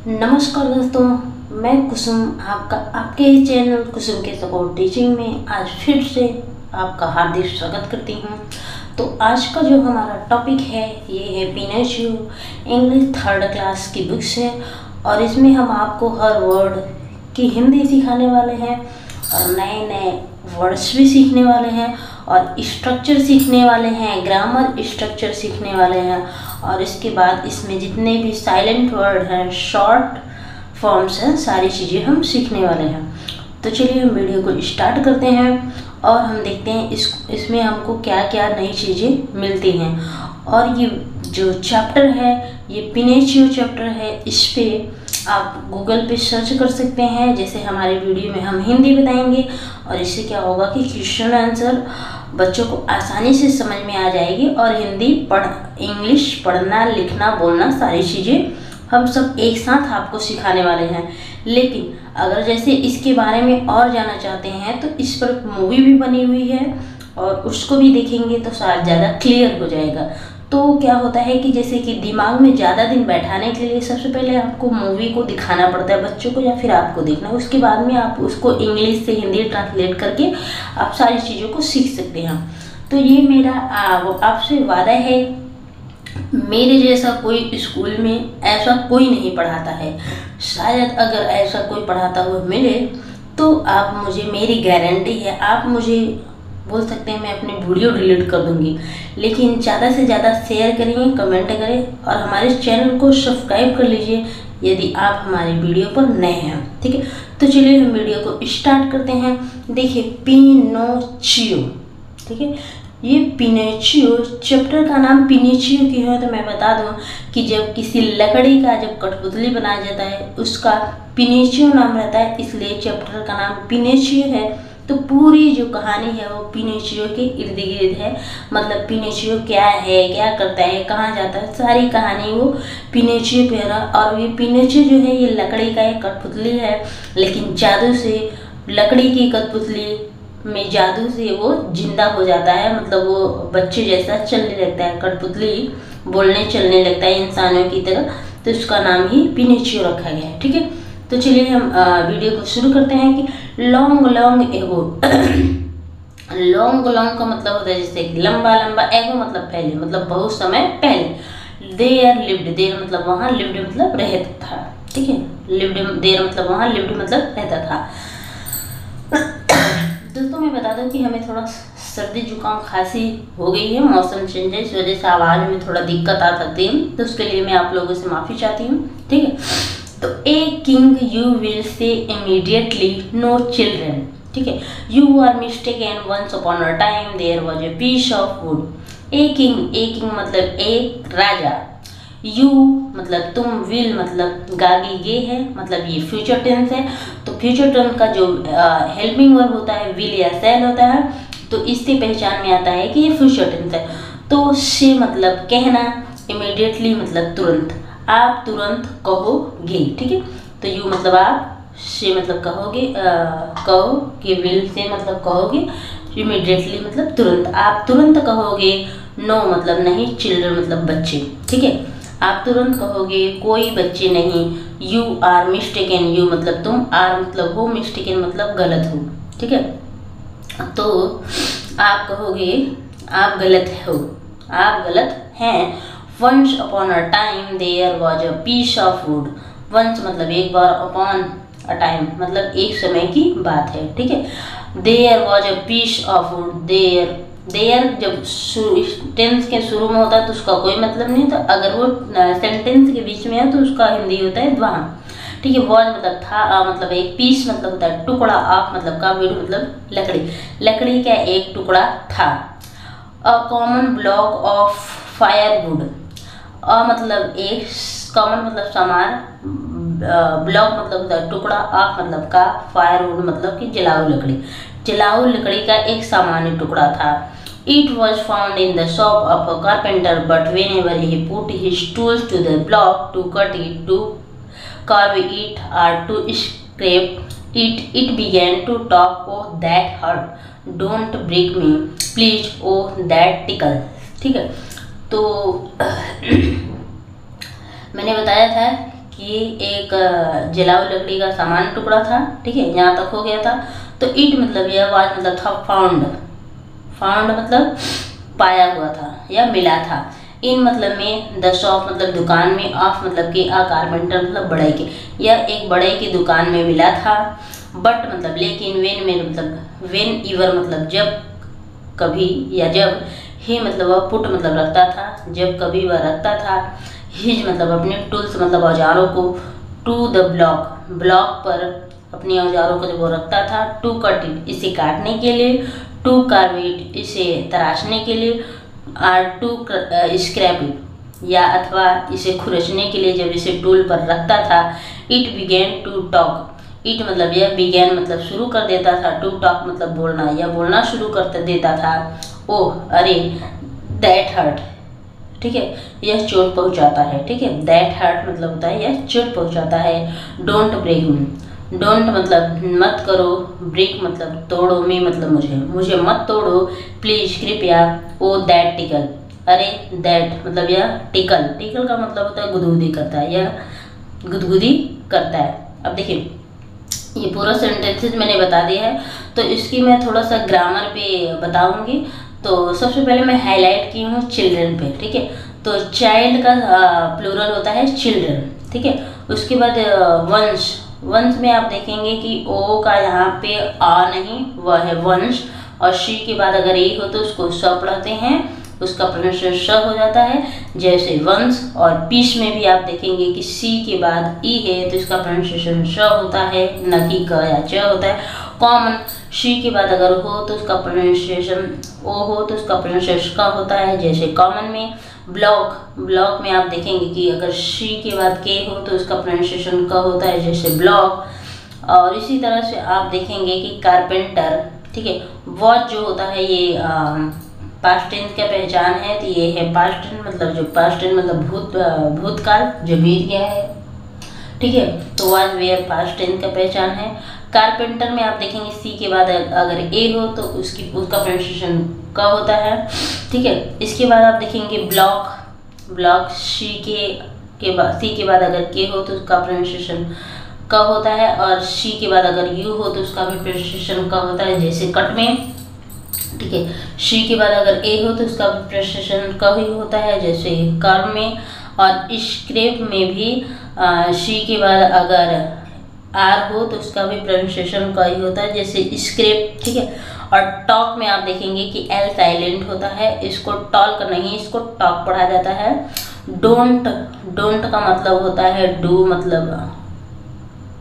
नमस्कार दोस्तों, मैं कुसुम आपके चैनल कुसुम के सपोर्ट टीचिंग में आज फिर से आपका हार्दिक स्वागत करती हूँ। तो आज का जो हमारा टॉपिक है ये है पिनोचियो इंग्लिश 3rd क्लास की बुक्स है और इसमें हम आपको हर वर्ड की हिंदी सिखाने वाले हैं और नए नए वर्ड्स भी सीखने वाले हैं और स्ट्रक्चर सीखने वाले हैं, ग्रामर स्ट्रक्चर सीखने वाले हैं और इसके बाद इसमें जितने भी साइलेंट वर्ड हैं, शॉर्ट फॉर्म्स हैं, सारी चीज़ें हम सीखने वाले हैं। तो चलिए हम वीडियो को स्टार्ट करते हैं और हम देखते हैं इसमें हमको क्या क्या नई चीज़ें मिलती हैं। और ये जो चैप्टर है ये पिनोचियो चैप्टर है, इस पर आप गूगल पे सर्च कर सकते हैं। जैसे हमारे वीडियो में हम हिंदी बताएंगे और इससे क्या होगा कि क्वेश्चन आंसर बच्चों को आसानी से समझ में आ जाएगी और इंग्लिश पढ़ना, लिखना, बोलना सारी चीज़ें हम सब एक साथ आपको सिखाने वाले हैं। लेकिन अगर जैसे इसके बारे में और जानना चाहते हैं तो इस पर मूवी भी बनी हुई है और उसको भी देखेंगे तो शायद ज़्यादा क्लियर हो जाएगा। तो क्या होता है कि जैसे कि दिमाग में ज़्यादा दिन बैठाने के लिए सबसे पहले आपको मूवी को दिखाना पड़ता है बच्चों को या फिर आपको देखना, उसके बाद में आप उसको इंग्लिश से हिंदी ट्रांसलेट करके आप सारी चीज़ों को सीख सकते हैं। तो ये मेरा आपसे वादा है, मेरे जैसा कोई स्कूल में ऐसा कोई नहीं पढ़ाता है। शायद अगर ऐसा कोई पढ़ाता हुआ मिले तो आप मुझे, मेरी गारंटी है, आप मुझे बोल सकते हैं मैं अपनी वीडियो डिलीट कर दूंगी। लेकिन ज़्यादा से ज़्यादा शेयर करिए, कमेंट करें और हमारे चैनल को सब्सक्राइब कर लीजिए यदि आप हमारे वीडियो पर नए हैं। ठीक है, तो चलिए हम वीडियो को स्टार्ट करते हैं। देखिए पिनोचियो, ठीक है, ये पिनोचियो चैप्टर का नाम पिनोचियो क्यों है तो मैं बता दूं कि जब किसी लकड़ी का जब कठपुतली बनाया जाता है उसका पिनोचियो नाम रहता है, इसलिए चैप्टर का नाम पिनोचियो है। तो पूरी जो कहानी है वो पिनोचियो के इर्द गिर्द है। मतलब पिनोचियो क्या है, क्या करता है, कहाँ जाता है, सारी कहानी वो पिनोचियो पे है। और ये पिनोचियो जो है ये लकड़ी का एक कठपुतली है, लेकिन जादू से लकड़ी की कठपुतली में जादू से वो जिंदा हो जाता है। मतलब वो बच्चे जैसा चलने लगता है, कठपुतली बोलने चलने लगता है इंसानों की तरह। तो उसका नाम ही पिनोचियो रखा गया है। ठीक है, तो चलिए हम वीडियो को शुरू करते हैं कि long long ago long long का मतलब होता है जैसे लंबा लंबा, एगो मतलब पहले, मतलब बहुत समय पहले। देयर लिव्ड, देयर मतलब वहाँ, लिव्ड मतलब रहता था। ठीक है, लिव्ड, देयर मतलब वहाँ, लिव्ड मतलब रहता था। दोस्तों मैं बता दूं कि हमें थोड़ा सर्दी जुकाम खांसी हो गई है, मौसम चेंज है, इस वजह से आवाज़ में थोड़ा दिक्कत आ सकती है, तो उसके लिए मैं आप लोगों से माफ़ी चाहती हूँ। ठीक है, तो a king you will say immediately no children. ठीक है, you are mistaken, once upon a time there was a piece of wood. A king मतलब एक राजा, यू मतलब तुम, विल मतलब गागी ये है, मतलब ये फ्यूचर टेंस है। तो फ्यूचर टेंस का जो हेल्पिंग वर्ब होता है विल या शैल होता है, तो इससे पहचान में आता है कि ये फ्यूचर टेंस है। तो से मतलब कहना, इमीडिएटली मतलब तुरंत, आप तुरंत कहोगे। ठीक है, तो यू मतलब आप, से मतलब कहोगे, कहो कि, विल से मतलब कहोगे, इमीडिएटली मतलब तुरंत, आप तुरंत कहोगे। नो मतलब नहीं, चिल्ड्रन मतलब बच्चे। ठीक है, आप तुरंत कहोगे, कोई बच्चे नहीं। यू आर मिस्टेकन, यू मतलब तुम, आर मतलब हो, मिस्टेकन मतलब गलत हो। ठीक है, तो आप कहोगे आप गलत हो, आप गलत हैं। Once upon a time there was a piece of wood. Once मतलब एक बार, upon a time मतलब एक समय की बात है। ठीक है, there was a piece of wood. there जब टेंस के शुरू में होता है तो उसका कोई मतलब नहीं होता, अगर वो सेंटेंस के बीच में है तो उसका हिंदी होता है वहाँ। ठीक है, was मतलब था, मतलब एक पीस मतलब होता है टुकड़ा, ऑफ मतलब का, wood मतलब लकड़ी, लकड़ी का एक टुकड़ा था। A common block of firewood, मतलब एक, कॉमन मतलब समान, ब्लॉक मतलब होता है टुकड़ा, ऑफ मतलब का, फायरवुड मतलब कि जलाऊ लकड़ी, जलाऊ लकड़ी का एक सामान्य टुकड़ा था। It was found in the shop of a carpenter but whenever he put his tools to the block to cut it, to carve it or to scrape it, it began to talk. Oh that hurt, don't break me please, oh that tickle। ठीक है, तो मैंने बताया था कि एक जला हुआ लकड़ी का सामान टुकड़ा था, ठीक है, यहाँ तक हो गया था। तो इट मतलब यह वाज मतलब था फाउंड, फाउंड मतलब पाया हुआ था या मिला था। इन मतलब में द शॉप मतलब दुकान में, ऑफ मतलब कि आ कारपेंटर मतलब बढ़ई के, यह एक बढ़ई की दुकान में मिला था। बट मतलब लेकिन, वेन में मतलब वेन ईवर मतलब जब कभी या जब, ही मतलब वह पुट मतलब रखता था, जब कभी वह रखता था, हिज मतलब अपने टूल्स मतलब औजारों को, टू द ब्लॉक ब्लॉक पर अपने औजारों को जब वो रखता था, टू कट इट इसे काटने के लिए, टू कार्व इट इसे तराशने के लिए, आर टू स्क्रैप इट या अथवा इसे खुरचने के लिए जब इसे टूल पर रखता था। It began to talk, it मतलब यह बिगेन मतलब शुरू कर देता था, टू टॉक मतलब बोलना या बोलना शुरू कर देता था। ओह अरे, दैट हर्ट, ठीक है, यह चोट पहुंचाता है, ठीक है, दैट हर्ट मतलब होता है यह चोट पहुंचाता है। डोंट ब्रेक मी, डोंट मतलब मत करो, ब्रेक मतलब तोड़ो, मी मतलब मुझे मत तोड़ो, प्लीज कृपया, ओ दैट टिकल, अरे दैट मतलब यह टिकल, टिकल का मतलब होता है गुदगुदी करता है, यह गुदगुदी करता है। अब देखिए ये पूरा सेंटेंसेस मैंने बता दिया है, तो इसकी मैं थोड़ा सा ग्रामर पे बताऊंगी। तो सबसे पहले मैं हाईलाइट की हूँ चिल्ड्रन पे, ठीक है। तो चाइल्ड का प्लूरल होता है चिल्ड्रन, ठीक है। उसके बाद वंश, वंश में आप देखेंगे कि ओ का यहाँ पे आ नहीं, वह है वंश, और शी के बाद अगर ए हो तो उसको स पढ़ाते हैं, उसका प्रोनाउंसिएशन श हो जाता है, जैसे वंश। और पीस में भी आप देखेंगे कि सी के बाद ई है तो इसका प्रोनाउंसिएशन श होता है, न कि क या च होता है। कॉमन, शी के बाद अगर हो तो उसका प्रोनाउंसिएशन ओ हो तो उसका प्रोनाउंसिएशन क होता है, जैसे कॉमन में। ब्लॉक, ब्लॉक में आप देखेंगे कि अगर शी के बाद के हो तो उसका प्रोनाउंसिएशन क होता है, जैसे ब्लॉक। और इसी तरह से आप देखेंगे कि कारपेंटर, ठीक है, वॉच जो होता है ये पास्ट टेंस का पहचान है, तो ये है पास्ट टेंस मतलब जो पास्ट टेंस मतलब भूतकाल जो बीत गया है, ठीक है। तो वाज वेयर पास्ट टेंस का पहचान है। कारपेंटर में आप देखेंगे सी के बाद अगर ए हो तो उसका प्रोनाउंसिएशन क होता है, ठीक है। इसके बाद आप देखेंगे ब्लॉक, ब्लॉक सी के बाद, सी के बाद अगर के हो तो उसका प्रोनाउंसिएशन क होता है, और सी के बाद अगर यू हो तो उसका भी प्रोनाउंसिएशन क होता है, जैसे कट में, ठीक है। शी के बाद अगर ए हो तो उसका प्रोनाउंसिएशन क ही होता है, जैसे कर्म में। और स्क्रेप में भी शी के बाद अगर आर हो तो उसका भी प्रोनाउंसिएशन क ही होता है, जैसे स्क्रेप, ठीक है। और टॉक में आप देखेंगे कि एल साइलेंट होता है, इसको टॉल का नहीं, इसको टॉक पढ़ा जाता है। डोंट, डोंट का मतलब होता है डू, मतलब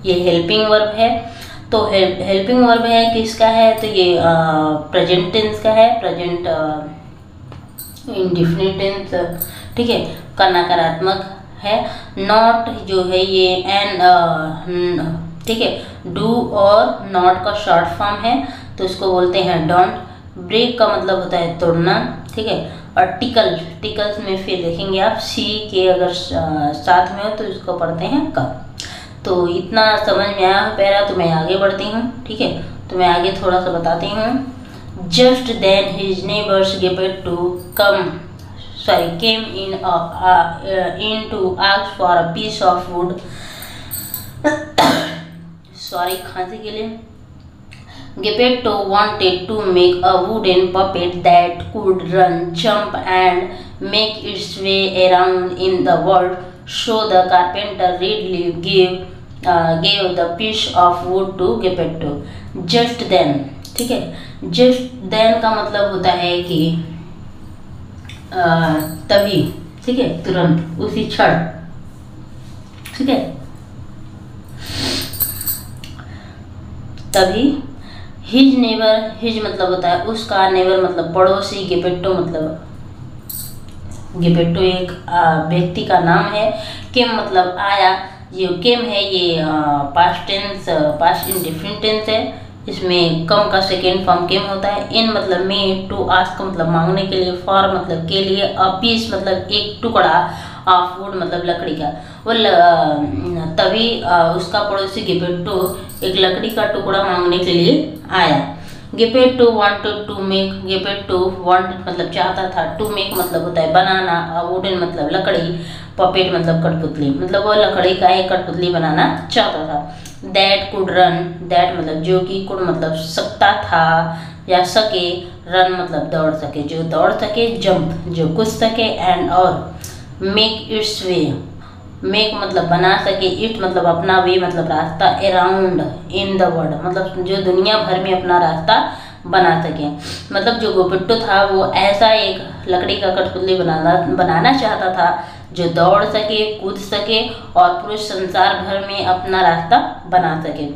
ये हेल्पिंग वर्ब है। तो हेल्पिंग वर्ब है किसका है, तो ये प्रेजेंट टेंस का है, प्रेजेंट इंडेफिनिट टेंस, ठीक है, का नकारात्मक है। नॉट जो है ये एन, ठीक है, डू और नॉट का शॉर्ट फॉर्म है, तो इसको बोलते हैं डोंट। ब्रेक का मतलब होता है तोड़ना, ठीक है। और टिकल, टिकल्स में फिर देखेंगे आप सी के अगर साथ में हो तो इसको पढ़ते हैं क। तो इतना समझ में आया पैरा, तो मैं आगे बढ़ती हूँ, ठीक है। तो मैं आगे थोड़ा सा बताती हूँ। Just then his neighbours get to come, sorry came in to ask for a piece of wood, sorry खांसी के लिए। Geppetto wanted to make a wooden puppet that could run, jump, and make its way around in the world. So the carpenter readily gave the piece of wood to Geppetto. Just then, ठीक है, just then का मतलब होता है कि तभी, ठीक है, तुरंत, उसी क्षण, ठीक है, तभी। हिज नेबर, हिज मतलब होता है उसका, नेबर मतलब पड़ोसी, गेपेट्टो मतलब, गेपेट्टो एक व्यक्ति का नाम है। केम मतलब आया, ये केम है ये past tense, past indefinite tense है, इसमें कम का सेकेंड फॉर्म केम होता है। इन मतलब में, टू आस्क मतलब मांगने के लिए, फॉर मतलब के लिए, अ पीस मतलब एक टुकड़ा, ऑफ वुड मतलब लकड़ी का। वो तभी उसका पड़ोसी गेपेट्टो एक लकड़ी का टुकड़ा मांगने के लिए आया। गेपेटो वांटेड टू मेक, गेपेटो वांटेड मतलब चाहता था, टू मेक मतलब होता है बनाना, वुडन मतलब लकड़ी, पपेट मतलब कठपुतली, मतलब वो लकड़ी का एक कठपुतली बनाना चाहता था। दैट कुड रन, दैट मतलब जो कि, कुड मतलब सकता था या सके, रन मतलब दौड़ सके, जो दौड़ सके, जंप जो कूद सके, एंड और मेक इट्स वे, मेक मतलब बना सके, इट मतलब अपना, वे मतलब रास्ता, अराउंड इन द वर्ल्ड मतलब जो दुनिया भर में अपना रास्ता बना सके। मतलब जो गेपेट्टो था वो ऐसा एक लकड़ी का कठपुतली बनाना चाहता था जो दौड़ सके, कूद सके और पूरे संसार भर में अपना रास्ता बना सके।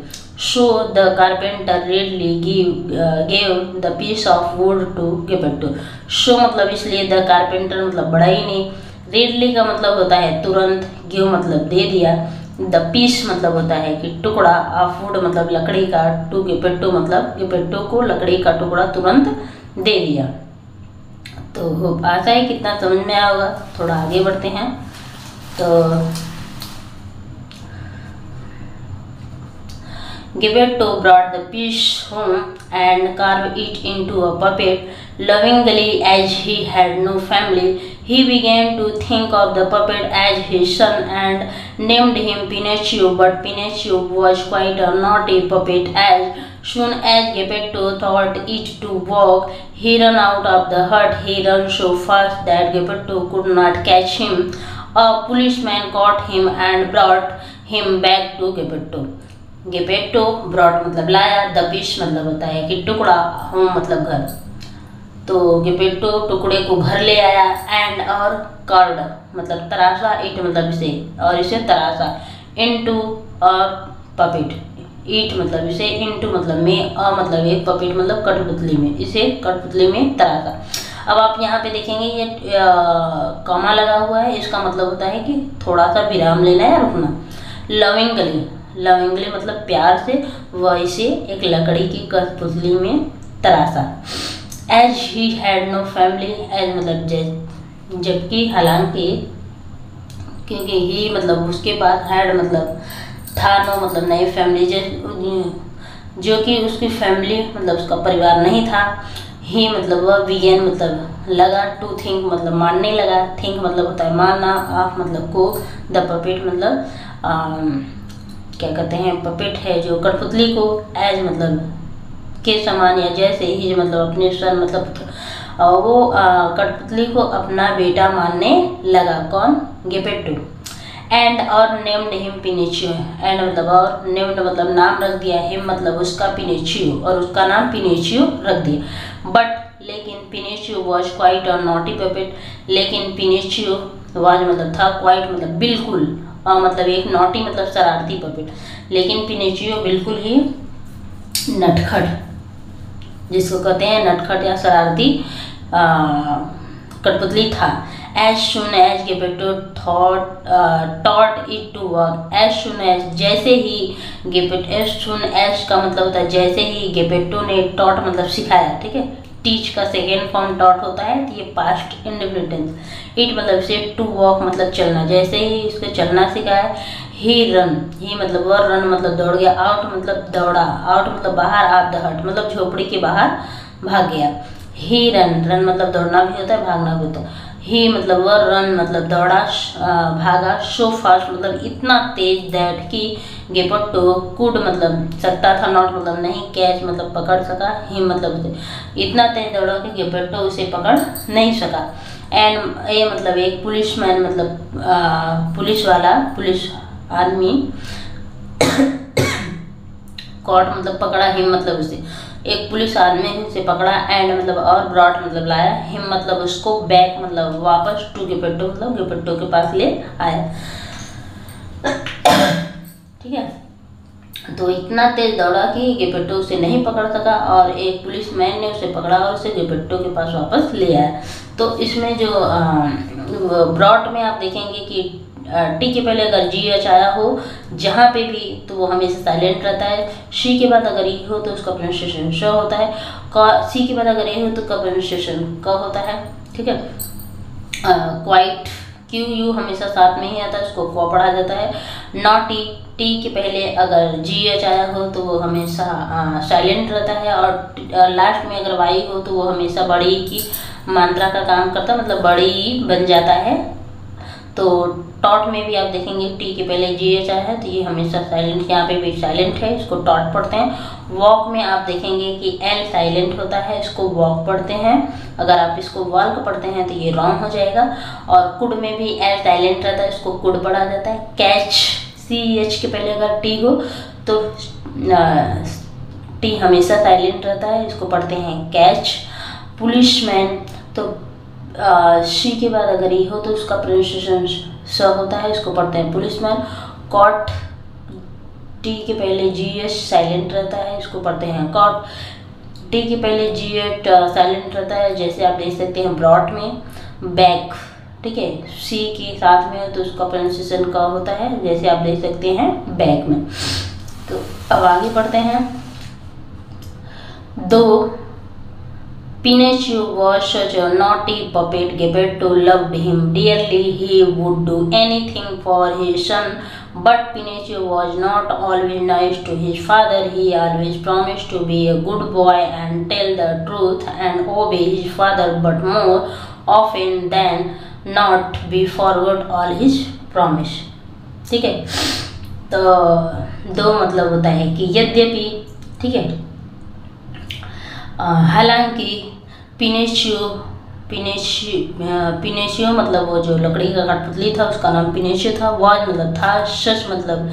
So the carpenter readily gave the piece of wood to Geppetto. So मतलब इसलिए, द कारपेंटर मतलब बढ़ई ने, रेडली का मतलब होता है तुरंत, गिव मतलब दे दिया, द पीस मतलब होता है कि टुकड़ा, ऑफ वुड मतलब लकड़ी का, टू गेपेट्टो मतलब गेपेट्टो को लकड़ी का टुकड़ा तुरंत दे दिया। तो आशा है कितना समझ में आया होगा। थोड़ा आगे बढ़ते हैं। तो Geppetto brought the fish home and carved it into a puppet. Lovingly, as he had no family, he began to think of the puppet as his son and named him Pinocchio. But Pinocchio was quite a naughty puppet. As soon as Geppetto thought it to walk, he ran out of the hut. He ran so fast that Geppetto could not catch him. A policeman caught him and brought him back to Geppetto. Geppetto brought मतलब लाया, the fish मतलब होता है कि टुकड़ा, home मतलब घर। तो गेपेट्टो टुकड़े को घर ले आया, एंड और कार्ड मतलब तराशा, इट मतलब इसे और इसे तराशा, इनटू और पपेट, ईट मतलब इसे, इनटू मतलब में, मतलब एक, पपेट मतलब कठपुतली में, इसे कठपुतली में तराशा। अब आप यहाँ पे देखेंगे ये कॉमा लगा हुआ है, इसका मतलब होता है कि थोड़ा सा विराम लेना या रुकना। लविंगली, लविंगली मतलब प्यार से, वैसे एक लकड़ी की कठपुतली में तराशा। As he had no family, as मतलब जबकि, हालांकि, क्योंकि ही मतलब उसके पास, हैड मतलब था, नो मतलब नई फैमिली, जो कि उसकी फैमिली मतलब उसका परिवार नहीं था। ही मतलब वह, बिगेन मतलब लगा, टू थिंक मतलब मानने लगा, थिंक मतलब होता है मानना, ऑफ मतलब को, द पपेट मतलब क्या कहते हैं, पपेट है जो कठपुतली को, एज मतलब के समान या जैसे, ही मतलब अपने सन मतलब वो कठपुतली को अपना बेटा मानने लगा। कौन? गेपेट्टो। एंड और नेम्ड हिम पिनोचियो, एंड मतलब और, नेम्ड मतलब नाम रख दिया, हिम मतलब उसका, पिनोचियो और उसका नाम पिनोचियो रख दिया। बट लेकिन Pinocchio was quite a naughty puppet, लेकिन पिनोचियो वॉज मतलब था, क्वाइट मतलब बिल्कुल, मतलब एक नॉटी मतलब शरारती पपेट, लेकिन पिनोचियो बिल्कुल ही नटखट, जिसको कहते हैं नटखट या शरारती कठपुतली था। As soon as Geppetto taught it to work, as soon as जैसे ही, गेपेट्टो, एज सुन एज का मतलब होता है जैसे ही, गेपेट्टो ने, टॉट मतलब सिखाया, ठीक है, टीच का सेकेंड फॉर्म टॉट होता है, तो ये पास्ट इंडिफिनिट। इट मतलब से, टू वॉक मतलब चलना, जैसे ही उसको चलना सिखाया। ही रन, ही मतलब वह, रन मतलब दौड़ गया, आउट मतलब दौड़ा, आउट मतलब बाहर, ऑफ द हट मतलब झोपड़ी के बाहर भाग गया। ही रन, रन मतलब दौड़ना भी होता है, भागना भी होता है। ही मतलब वह, रन मतलब दौड़ा, भागा, सो फास्ट मतलब इतना तेज, दैट कि गेपेट्टो कुड मतलब सकता था, नॉट मतलब नहीं, कैच मतलब पकड़ सका, ही मतलब इतना तेज दौड़ा कि गेपेट्टो उसे पकड़ नहीं सका। एंड ए मतलब एक पुलिसमैन मतलब पुलिस वाला, पुलिस आदमी, कॉट मतलब पकड़ा, हिम मतलब उसे, एक पुलिस आदमी ने उसे पकड़ा, एंड मतलब और, ब्रॉट मतलब लाया, हिम मतलब उसको, बैक मतलब वापस, टू गेपेट्टो मतलब गेपेट्टो के पास ले आया। ठीक है, तो इतना तेज दौड़ा कि गेपेट्टो उसे नहीं पकड़ सका, और एक पुलिसमैन ने उसे पकड़ा और उसे गेपेट्टो के पास वापस ले आया। तो इसमें जो ब्रॉट में आप देखेंगे कि टी के पहले अगर जी एच आया हो जहाँ पे भी, तो वो हमेशा साइलेंट रहता है। शी के बाद अगर ई हो तो उसका प्रोनाउंसिएशन श होता है। सी के बाद अगर ए हो तो का प्रोनाउंसिएशन क होता है। ठीक है, क्वाइट, क्यू यू हमेशा साथ में ही आता है, उसको क पढ़ा जाता है। नॉटी, टी के पहले अगर जी एच आया हो तो वो हमेशा साइलेंट रहता है, और लास्ट में अगर वाई हो तो वो हमेशा बड़ी की मात्रा का काम करता है, मतलब बड़ी बन जाता है। तो टॉट में भी आप देखेंगे टी के पहले जी एच आया है तो ये हमेशा साइलेंट, यहाँ पे भी साइलेंट है, इसको टॉट पढ़ते हैं। वॉक में आप देखेंगे कि एल साइलेंट होता है, इसको वॉक पढ़ते हैं। अगर आप इसको वॉल्क पढ़ते हैं तो ये रॉन्ग हो जाएगा। और कुड में भी एल साइलेंट रहता है, इसको कुड पढ़ा जाता है। कैच सी एच के पहले अगर टी हो तो टी हमेशा साइलेंट रहता है, इसको पढ़ते हैं कैच। पुलिसमैन तो शी के बाद अगर ई हो तो उसका प्रोनाउंसिएशन स होता है, इसको पढ़ते हैं पुलिसमैन। कॉट टी के पहले जी एच साइलेंट रहता है, इसको पढ़ते हैं कॉट। टी के पहले जी एच साइलेंट रहता है, जैसे आप देख सकते हैं ब्रॉट में। बैक, ठीक है, सी के साथ में हो तो उसका प्रोनाउंसिएशन का होता है, जैसे आप देख सकते हैं बैक में। तो अब आगे बढ़ते हैं। दो Pinocchio was such a naughty puppet, Geppetto loved him dearly. He would do anything for his son, but Pinocchio was not always nice to his father. He always promised to be a good boy and tell the truth and obey his father, but more often than not he forgot all his promise. ठीक है, तो दो मतलब होता है कि यद्यपि, ठीक है, हालांकि पिनोचियो मतलब वो जो लकड़ी का कठपुतली था उसका नाम पिनोचियो था। वाज मतलब था, सच मतलब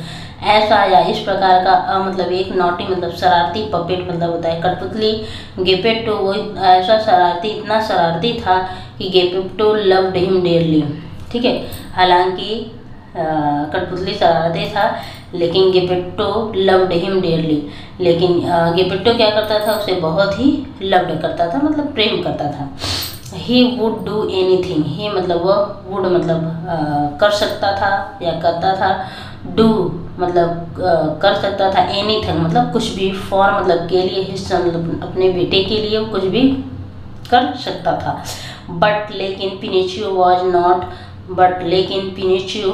ऐसा या इस प्रकार का, मतलब एक नॉटी मतलब शरारती, पपेट मतलब होता है कठपुतली। गेपेटो वो ऐसा शरारती, इतना शरारती था कि गेपेटो लव्ड हिम डियरली। ठीक है, हालांकि कठपुतली शरारती था लेकिन गेपेटो लव्ड हिम डियरली, लेकिन गेपेटो क्या करता था, उसे बहुत ही लव्ड करता था, मतलब प्रेम करता था। ही वुड डू एनीथिंग, ही मतलब वह, वुड मतलब कर सकता था या करता था, डू मतलब कर सकता था, एनीथिंग मतलब कुछ भी, फॉर मतलब के लिए, हिस्सा मतलब अपने बेटे के लिए कुछ भी कर सकता था। बट लेकिन पिनोचियो वॉज नॉट, बट लेकिन पिनोचियो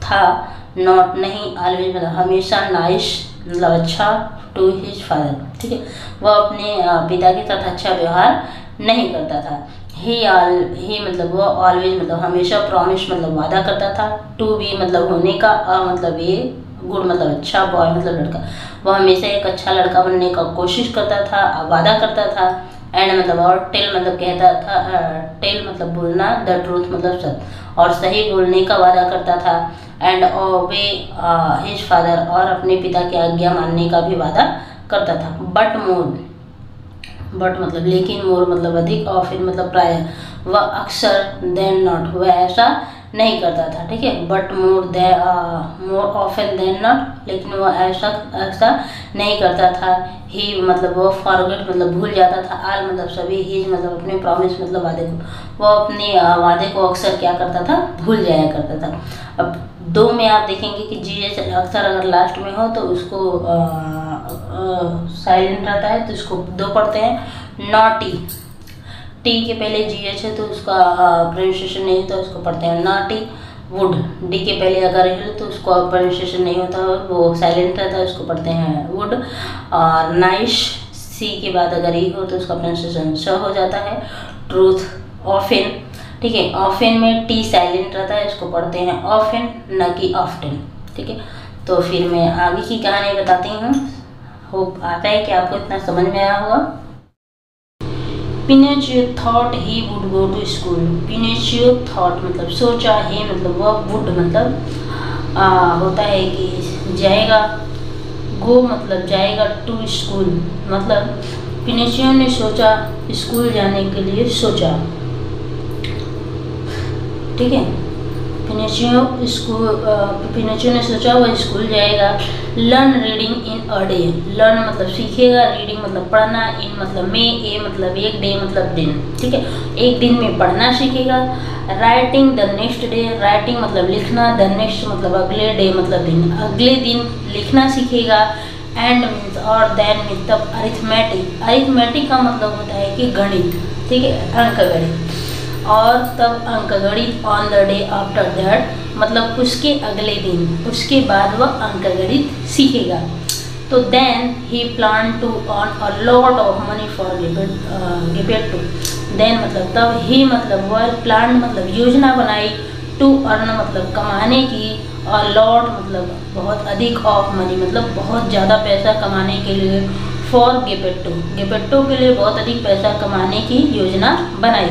था, नॉट नहीं, ऑलवेज मतलब हमेशा, नाइस मतलब अच्छा, टू हिज फादर, ठीक है, वह अपने पिता के साथ अच्छा व्यवहार नहीं करता था। ही मतलब वह, ऑलवेज मतलब हमेशा, प्रॉमिस मतलब वादा करता था, टू बी मतलब होने का, मतलब ये गुड मतलब अच्छा, बॉय मतलब लड़का, वह हमेशा एक अच्छा लड़का बनने का कोशिश करता था, वादा करता था। एंड मतलब और टेल मतलब कहता था, टेल मतलब बोलना, द ट्रूथ मतलब सच, और सही बोलने का वादा करता था। एंड ओबे हिज फादर, और अपने पिता की आज्ञा मानने का भी वादा करता था। बट मोर, बट मतलब लेकिन, मोर मतलब अधिक, और फिर मतलब प्राय, वह अक्सर, देन नॉट वह ऐसा नहीं करता था। ठीक है, but more often than not, लेकिन वह ऐसा नहीं करता था। ही मतलब वह फॉरगेट मतलब भूल जाता था। आल मतलब सभी, हिज मतलब अपने, प्रॉमिस मतलब वादे को, वह अपने वादे को अक्सर क्या करता था, भूल जाया करता था। अब दो में आप देखेंगे कि जी एच अक्सर अगर लास्ट में हो तो उसको साइलेंट रहता है, तो इसको दो पढ़ते हैं। नॉटी, टी के पहले जी एच है तो उसका प्रोनाउंसिएशन नहीं होता, उसको पढ़ते हैं नॉटी। वुड, डी के पहले अगर है तो उसको प्रोनाउंसिएशन नहीं होता, वो साइलेंट रहता है, उसको पढ़ते हैं वुड। और नाइस, सी के बाद अगर ई हो तो उसका प्रोनाउंसिएशन श हो जाता है। ट्रूथ, ऑफन, ठीक है, ऑफन में टी साइलेंट रहता है, इसको पढ़ते हैं ऑफन, न कि ऑफ्टन। ठीक है, तो फिर मैं आगे की कहानी बताती हूँ। होप आता है कि आपको इतना समझ में आया होगा। Pinocchio thought he would go to school, Pinocchio thought मतलब सोचा, ही मतलब वह, वुड मतलब होता है कि जाएगा, गो मतलब जाएगा, टू स्कूल मतलब पिनोचियो ने सोचा, स्कूल जाने के लिए सोचा। ठीक है, पिनोचियो ने सोचा वह स्कूल जाएगा। Learn reading in a day, learn मतलब सीखेगा, रीडिंग मतलब पढ़ना, इन मतलब में, ए मतलब एक, डे मतलब दिन। ठीक है, एक दिन में पढ़ना सीखेगा। Writing the next day, writing मतलब लिखना, द नेक्स्ट मतलब अगले, डे मतलब दिन, अगले दिन लिखना सीखेगा। एंड मीन्स और, देन मीन्स तब। अरिथमेटिक, अरिथमेटिक का मतलब होता है कि गणित, ठीक है, अंक गणित, और तब अंक गणित। On the day after that मतलब उसके अगले दिन, उसके बाद वह अंकगणित सीखेगा। तो then he plan to earn a lot of money for Geppetto. Then मतलब तब ही मतलब वह प्लान मतलब योजना बनाई, टू अर्न मतलब कमाने की, और लॉट मतलब बहुत अधिक, ऑफ मनी मतलब बहुत ज़्यादा पैसा कमाने के लिए, फॉर गेपेटो, गेपेटो के लिए बहुत अधिक पैसा कमाने की योजना बनाई।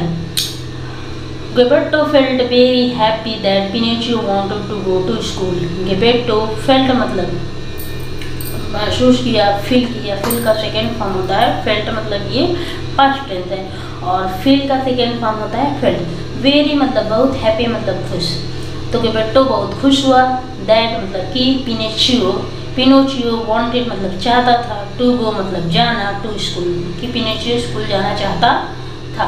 Geppetto felt very happy that Pinocchio wanted to go to school. Geppetto felt मतलब महसूस किया, फील किया। फील का सेकेंड फॉर्म होता है फेल्ट, मतलब ये पास्ट टेंस है, और फील का सेकेंड फॉर्म होता है फेल्ट। वेरी मतलब बहुत, हैप्पी मतलब खुश। तो गेपेटो बहुत खुश हुआ, दैट मतलब कि पिनोचियो वांटेड मतलब चाहता था, टू गो मतलब जाना, टू स्कूल कि पिनोचियो स्कूल जाना चाहता था।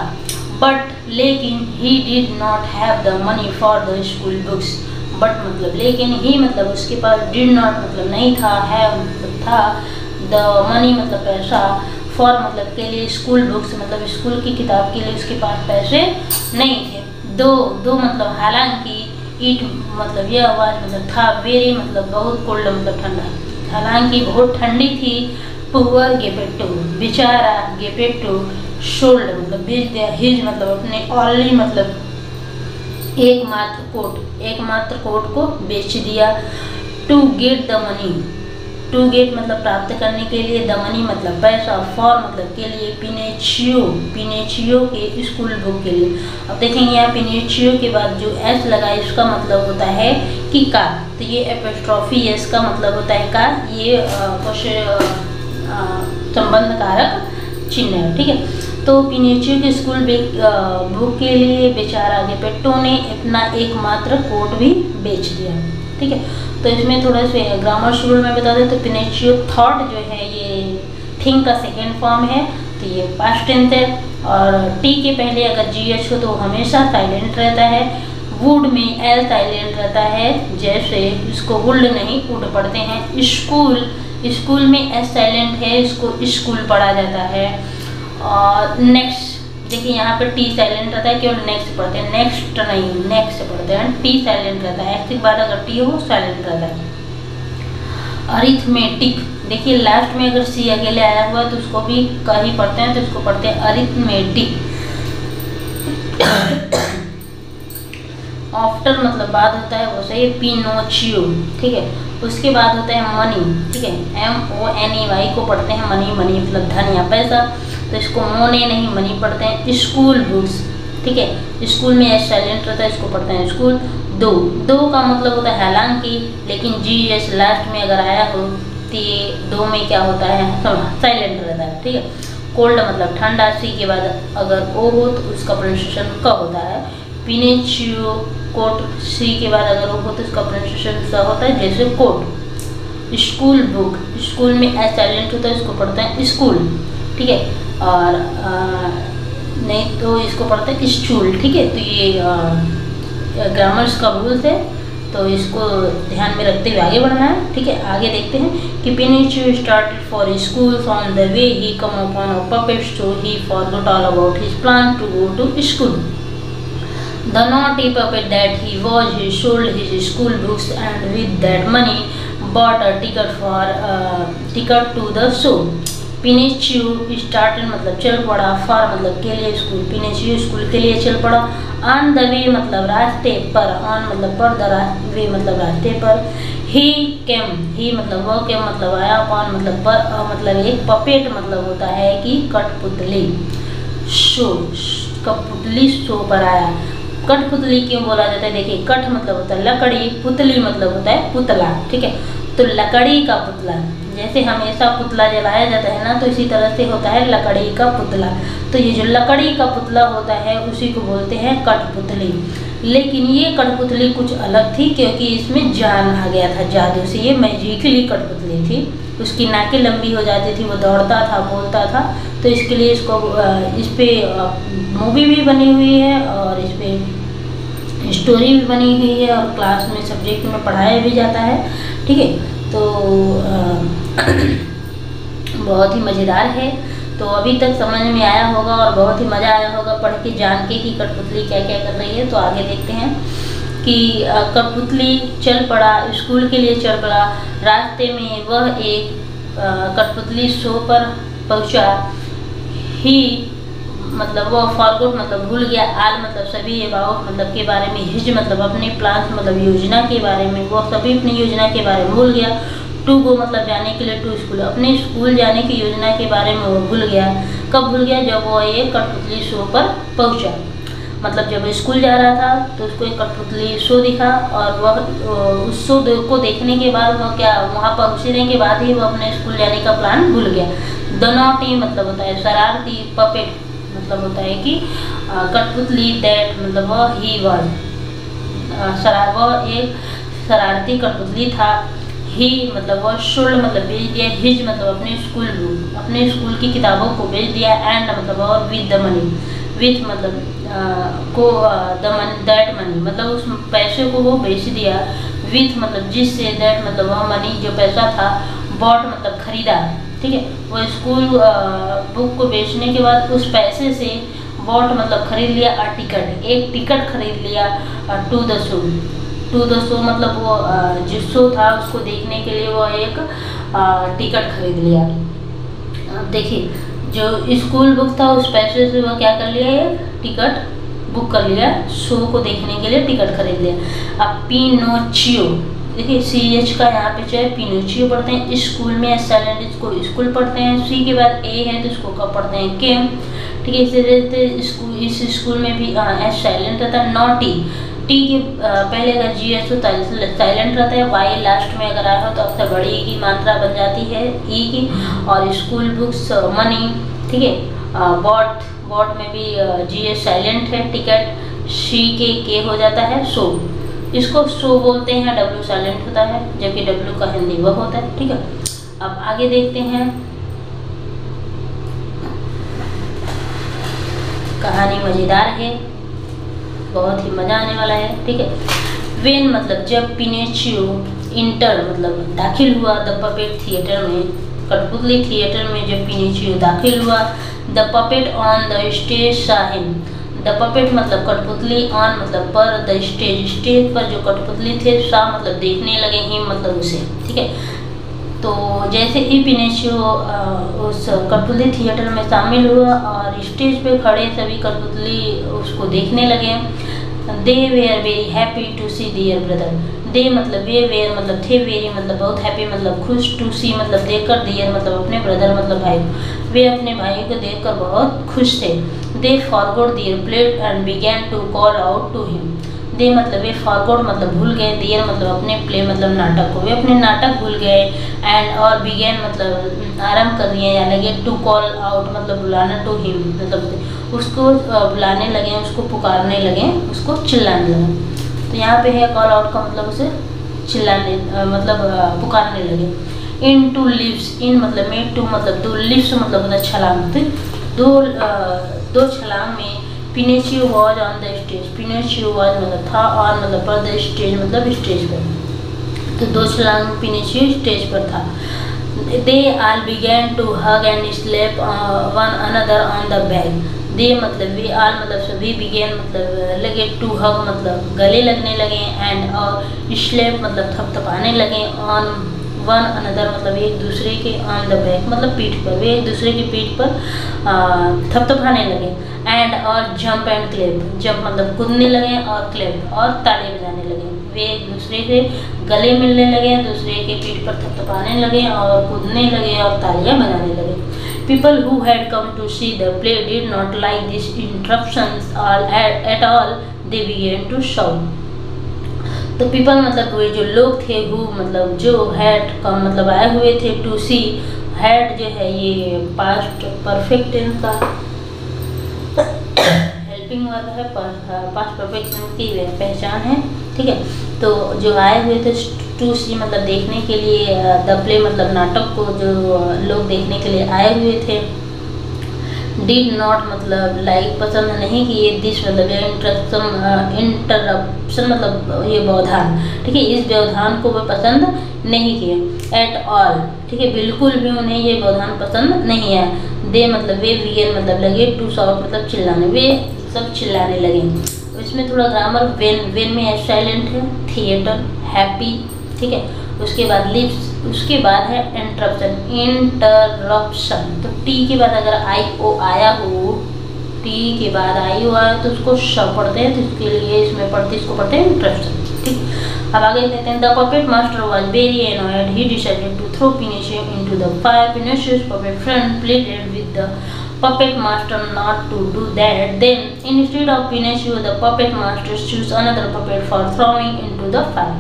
बट लेकिन he did not have the money for the school books. But मतलब लेकिन ही मतलब उसके पास, डिड नॉट मतलब नहीं था, हैव मतलब था, द मनी मतलब पैसा, फॉर मतलब के लिए, स्कूल बुक्स मतलब स्कूल की किताब के लिए उसके पास पैसे नहीं थे। दो मतलब हालांकि, ईट मतलब यह आवाज़ मतलब था, वेरी मतलब बहुत, कोल्ड मतलब ठंडा, हालांकि बहुत ठंडी थी। पुअर गेपेटो बेचारा गेपेटो, शोल्ड मतलब बेच दिया, हिज मतलब अपने, ओनली मतलब एकमात्र कोट को बेच दिया। To get the money, to get मतलब प्राप्त करने के लिए, द मनी मतलब पैसा, फॉर मतलब के लिए, पिनोचियो के स्कूल बुक के लिए। अब देखेंगे यहाँ पिनोचियो के बाद जो एस लगा इसका मतलब होता है कि का, तो ये एपोस्ट्रोफी एस का मतलब होता है का, ये कुछ संबंध कारक चिन्ह है, ठीक है। तो पिनोचियो के स्कूल बुक के लिए बेचारा गेपेटो ने अपना एकमात्र कोट भी बेच दिया, ठीक है। तो इसमें थोड़ा सा ग्रामर शुरू में बता दें तो पिनोचियो थॉट जो है ये थिंक का सेकेंड फॉर्म है, तो ये पास्ट टेंस है, और टी के पहले अगर जीएच हो तो हमेशा साइलेंट रहता है। वुड में एल साइलेंट रहता है, जैसे इसको वुल्ड नहीं वुड पढ़ते हैं। स्कूल में एस साइलेंट है, इसको स्कूल पढ़ा जाता है। और नेक्स्ट देखिए यहाँ पे टी साइलेंट रहता है, केवल नेक्स्ट पढ़ते हैं, नेक्स्ट नहीं नेक्स्ट पढ़ते हैं। टी साइलेंट रहता है, एक्स के बाद अगर टी हो साइलेंट रहता है। अरिथमेटिक देखिए लास्ट में अगर सी अकेले आया हुआ तो उसको भी कहीं पढ़ते हैं, तो उसको पढ़ते हैं अरिथमेटिक। आफ्टर मतलब बाद होता है वो सही, पिनोचियो, ठीक है। उसके बाद होता है मनी, ठीक है, MONEY को पढ़ते हैं मनी, मनी मतलब धन या पैसा, तो इसको मोने नहीं मनी पढ़ते हैं। स्कूल बुक्स, ठीक है, स्कूल में एस साइलेंट रहता है, इसको पढ़ते हैं स्कूल। दो का मतलब होता है हालांकि, लेकिन GS लास्ट में अगर आया हो तो ये दो में क्या होता है साइलेंट रहता है, ठीक है। कोल्ड मतलब ठंडा, सी के बाद अगर ओ हो तो उसका प्रोनाउंसिएशन क होता है। पिनोचियो कोट, सी के बाद अगर ओ हो तो उसका प्रोनाउंसिएशन स होता है, जैसे कोट। स्कूल बुक, स्कूल में एस साइलेंट होता है, इसको पढ़ते हैं स्कूल, ठीक है। और नहीं तो इसको पढ़ते हैं स्टूल, ठीक है। तो ये ग्रामर्स का रूल्स है, तो इसको ध्यान में रखते हुए आगे बढ़ना है, ठीक है। आगे देखते हैं कि Pinocchio started for school, on the way he came upon a puppet show, he forgot all about his plan to go to school. The naughty puppet that he was, he sold his school books and with that money bought a ticket to the show. Pinocchio started मतलब चल पड़ा, for मतलब के लिए, school, Pinocchio school के लिए चल पड़ा। ऑन द वे मतलब रास्ते पर, ऑन मतलब पर, द वे मतलब रास्ते पर। ही केम, ही मतलब वह, केम मतलब आया, अपॉन मतलब पर, मतलब एक, पपेट मतलब होता है कि कठपुतली, शो कठपुतली शो पर आया। कठपुतली क्यों बोला जाता है, देखिए कठ मतलब होता है लकड़ी, पुतली मतलब होता है पुतला, ठीक है। तो लकड़ी का पुतला, जैसे हमेशा पुतला जलाया जाता है ना, तो इसी तरह से होता है लकड़ी का पुतला। तो ये जो लकड़ी का पुतला होता है उसी को बोलते हैं कठपुतली। लेकिन ये कठपुतली कुछ अलग थी, क्योंकि इसमें जान आ गया था जादू से, ये मैजिकली कठपुतली थी। उसकी नाकें लंबी हो जाती थी, वो दौड़ता था, बोलता था, तो इसके लिए इसको इस पर मूवी भी बनी हुई है और इस पर स्टोरी भी बनी हुई है, और क्लास में सब्जेक्ट में पढ़ाया भी जाता है, ठीक है। तो बहुत ही मज़ेदार है। तो अभी तक समझ में आया होगा और बहुत ही मज़ा आया होगा पढ़ के, जान के कि कठपुतली क्या क्या कर रही है। तो आगे देखते हैं कि कठपुतली चल पड़ा, स्कूल के लिए चल पड़ा। रास्ते में वह एक कठपुतली शो पर पहुंचा। ही मतलब वह फॉरगॉट मतलब भूल गया, आल मतलब सभी, अबाउट मतलब के बारे में, हिज मतलब अपने, प्लान्स मतलब योजना के बारे में, वह सभी अपनी योजना के बारे में भूल गया। टू गो मतलब जाने के लिए, टू स्कूल अपने स्कूल जाने की योजना के बारे में वो भूल गया। कब भूल गया? जब वो एक कठपुतली शो पर पहुंचा। मतलब जब स्कूल जा रहा था तो उसको एक कठपुतली शो दिखा और वह उस शो को देखने के बाद वह क्या, वहाँ पहुँचने के बाद ही वह अपने स्कूल जाने का प्लान भूल गया। द नॉटी मतलब होता है शरारती, पपेट मतलब होता है कि कठपुतली, दैट मतलब वह ही वह एक शरारती कठपुतली था। ही मतलब वह शुल्ड मतलब बेच दिया। हिज मतलब अपने स्कूल की किताबों को बेच दिया। एंड मतलब और विद द मनी, विथ मतलब दैट मनी मतलब उस पैसे को वो बेच दिया। विथ मतलब जिससे, दैट मतलब वह मनी जो पैसा था। बॉट मतलब खरीदा, ठीक है। वो स्कूल बुक को बेचने के बाद उस पैसे से बॉट मतलब खरीद लिया। टिकट, एक टिकट खरीद लिया। टू द शो मतलब वो जो शो था उसको देखने के लिए वो एक टिकट खरीद लिया। अब देखिए जो स्कूल बुक था उस पैसे से वह क्या कर लिया, एक टिकट बुक कर लिया, शो को देखने के लिए टिकट खरीद लिया। अब पिनोचियो, देखिए CH का यहाँ पे चाहे पिनोचियो पढ़ते हैं स्कूल में, साइलेंट इसको स्कूल पढ़ते हैं। सी के बाद ए है तो इसको कब पढ़ते हैं, केम, ठीक है। इसी तरह इस स्कूल में भी एस साइलेंट रहता है। नॉटी, टी के पहले अगर GH हो तो साइलेंट रहता है। वाई लास्ट में अगर आया हो तो अक्सर बड़ी की मात्रा बन जाती है ई की। और स्कूल बुक्स, मनी, ठीक है। बॉट में भी GH साइलेंट है। टिकट शी के हो जाता है। शो, इसको शो बोलते हैं, W साइलेंट होता है जबकि W का हिंदी वह होता है, ठीक है। अब आगे देखते हैं, कहानी मज़ेदार है, बहुत ही मज़ा आने वाला है, ठीक है। वेन मतलब जब, पिनोचियो इंटर मतलब दाखिल हुआ द पपेट थिएटर में, कठपुतली थिएटर में जब पिनोचियो दाखिल हुआ। The puppet on the stage saw him, the puppet मतलब कठपुतली, ऑन मतलब पर, द स्टेज पर जो कठपुतली थे, सा मतलब देखने लगे, हिम मतलब उसे, ठीक है। तो जैसे ही पिनोचियो उस कठपुतली थिएटर में शामिल हुआ और स्टेज पे खड़े सभी कठपुतली उसको देखने लगे। They were very happy to see their brother, they मतलब वे, वेयर मतलब थे, वेरी मतलब बहुत, हैप्पी मतलब खुश, टू सी मतलब देखकर, दियर मतलब अपने, ब्रदर मतलब भाई, वे अपने भाई को देखकर बहुत खुश थे। They forgot their plate and began to call out to him, they मतलब वे, फॉरगॉट मतलब भूल गए, दियर मतलब अपने, प्ले मतलब नाटक को, वे अपने नाटक भूल गए। एंड और बिगैन मतलब आरंभ कर दिए या लगे। टू कॉल आउट मतलब बुलाना, टू हिम मतलब उसको बुलाने लगे, उसको पुकारने लगे, उसको चिल्लाने लगे। तो यहाँ पे है कॉल आउट का मतलब उसे चिल्लाने मतलब पुकारने लगे। इन टू लिव्स, इन मतलब में, टू मतलब दो, लिव्स मतलब होता है छलांग, दो छलांग में। Pinocchio was on the stage, Pinocchio was मतलब था, ऑन मतलब पर, द स्टेज मतलब स्टेज पर। तो दो छलांग पिनोचियो स्टेज पर था। They all began to hug and slap one another on the back, they मतलब वे, ऑल मतलब सभी, बिगेन मतलब लगे, टू हग मतलब गले लगने लगे, एंड और स्लैप मतलब थपथपाने लगे, ऑन वन अनदर मतलब एक दूसरे के, ऑन द बैक मतलब पीठ पर, वे एक दूसरे की पीठ पर थपथपाने लगे। एंड और जंप एंड क्लैप, जंप मतलब कूदने लगे और क्लैप और ताली बजाने लगे, वे एक दूसरे के गले मिलने लगे, दूसरे के पीठ पर थपथपाने लगे और कूदने लगे और तालियां बजाने लगे। People who had come to see the play did not like these interruptions at all. They began to shout. तो पीपल मतलब वे जो लोग थे, हु मतलब जो, हैड कम मतलब आए हुए थे, टू सी, हैड जो है ये पास्ट परफेक्ट टेंस का हेल्पिंग वर्ब है, पास्ट परफेक्ट टेंस की पहचान है, ठीक है। तो जो आए हुए थे, टू सी मतलब देखने के लिए, द प्ले मतलब नाटक को जो लोग देखने के लिए आए हुए थे। डिड नॉट मतलब लाइक पसंद नहीं किए, दिस मतलब इंटरप्शन मतलब ये व्यवधान, ठीक है, इस व्यवधान को वे पसंद नहीं किए। एट ऑल, ठीक है, बिल्कुल भी उन्हें ये व्यवधान पसंद नहीं है। दे मतलब वे, बिगेन मतलब लगे, टू शाउट मतलब चिल्लाने, वे सब चिल्लाने लगे। इस इसमें थोड़ा ग्रामर, वेन में साइलेंट है, थिएटर, हैप्पी, ठीक है। उसके बाद लिप्स, उसके बाद है इंटरप्शन। तो टी के बाद अगर आई ओ आया हो, टी के बाद आई ओ आया तो उसको श पढ़ते हैं, तो इसके लिए इसमें इसको पढ़ते हैं इंटरप्शन, ठीक। अब आगे देखते हैं। The puppet master was very annoyed, he decided to throw Pinocchio into the fire. Pinocchio's puppet friend pleaded with the puppet master not to do that. Then, instead of Pinocchio, the puppet master chose another puppet for throwing into the fire.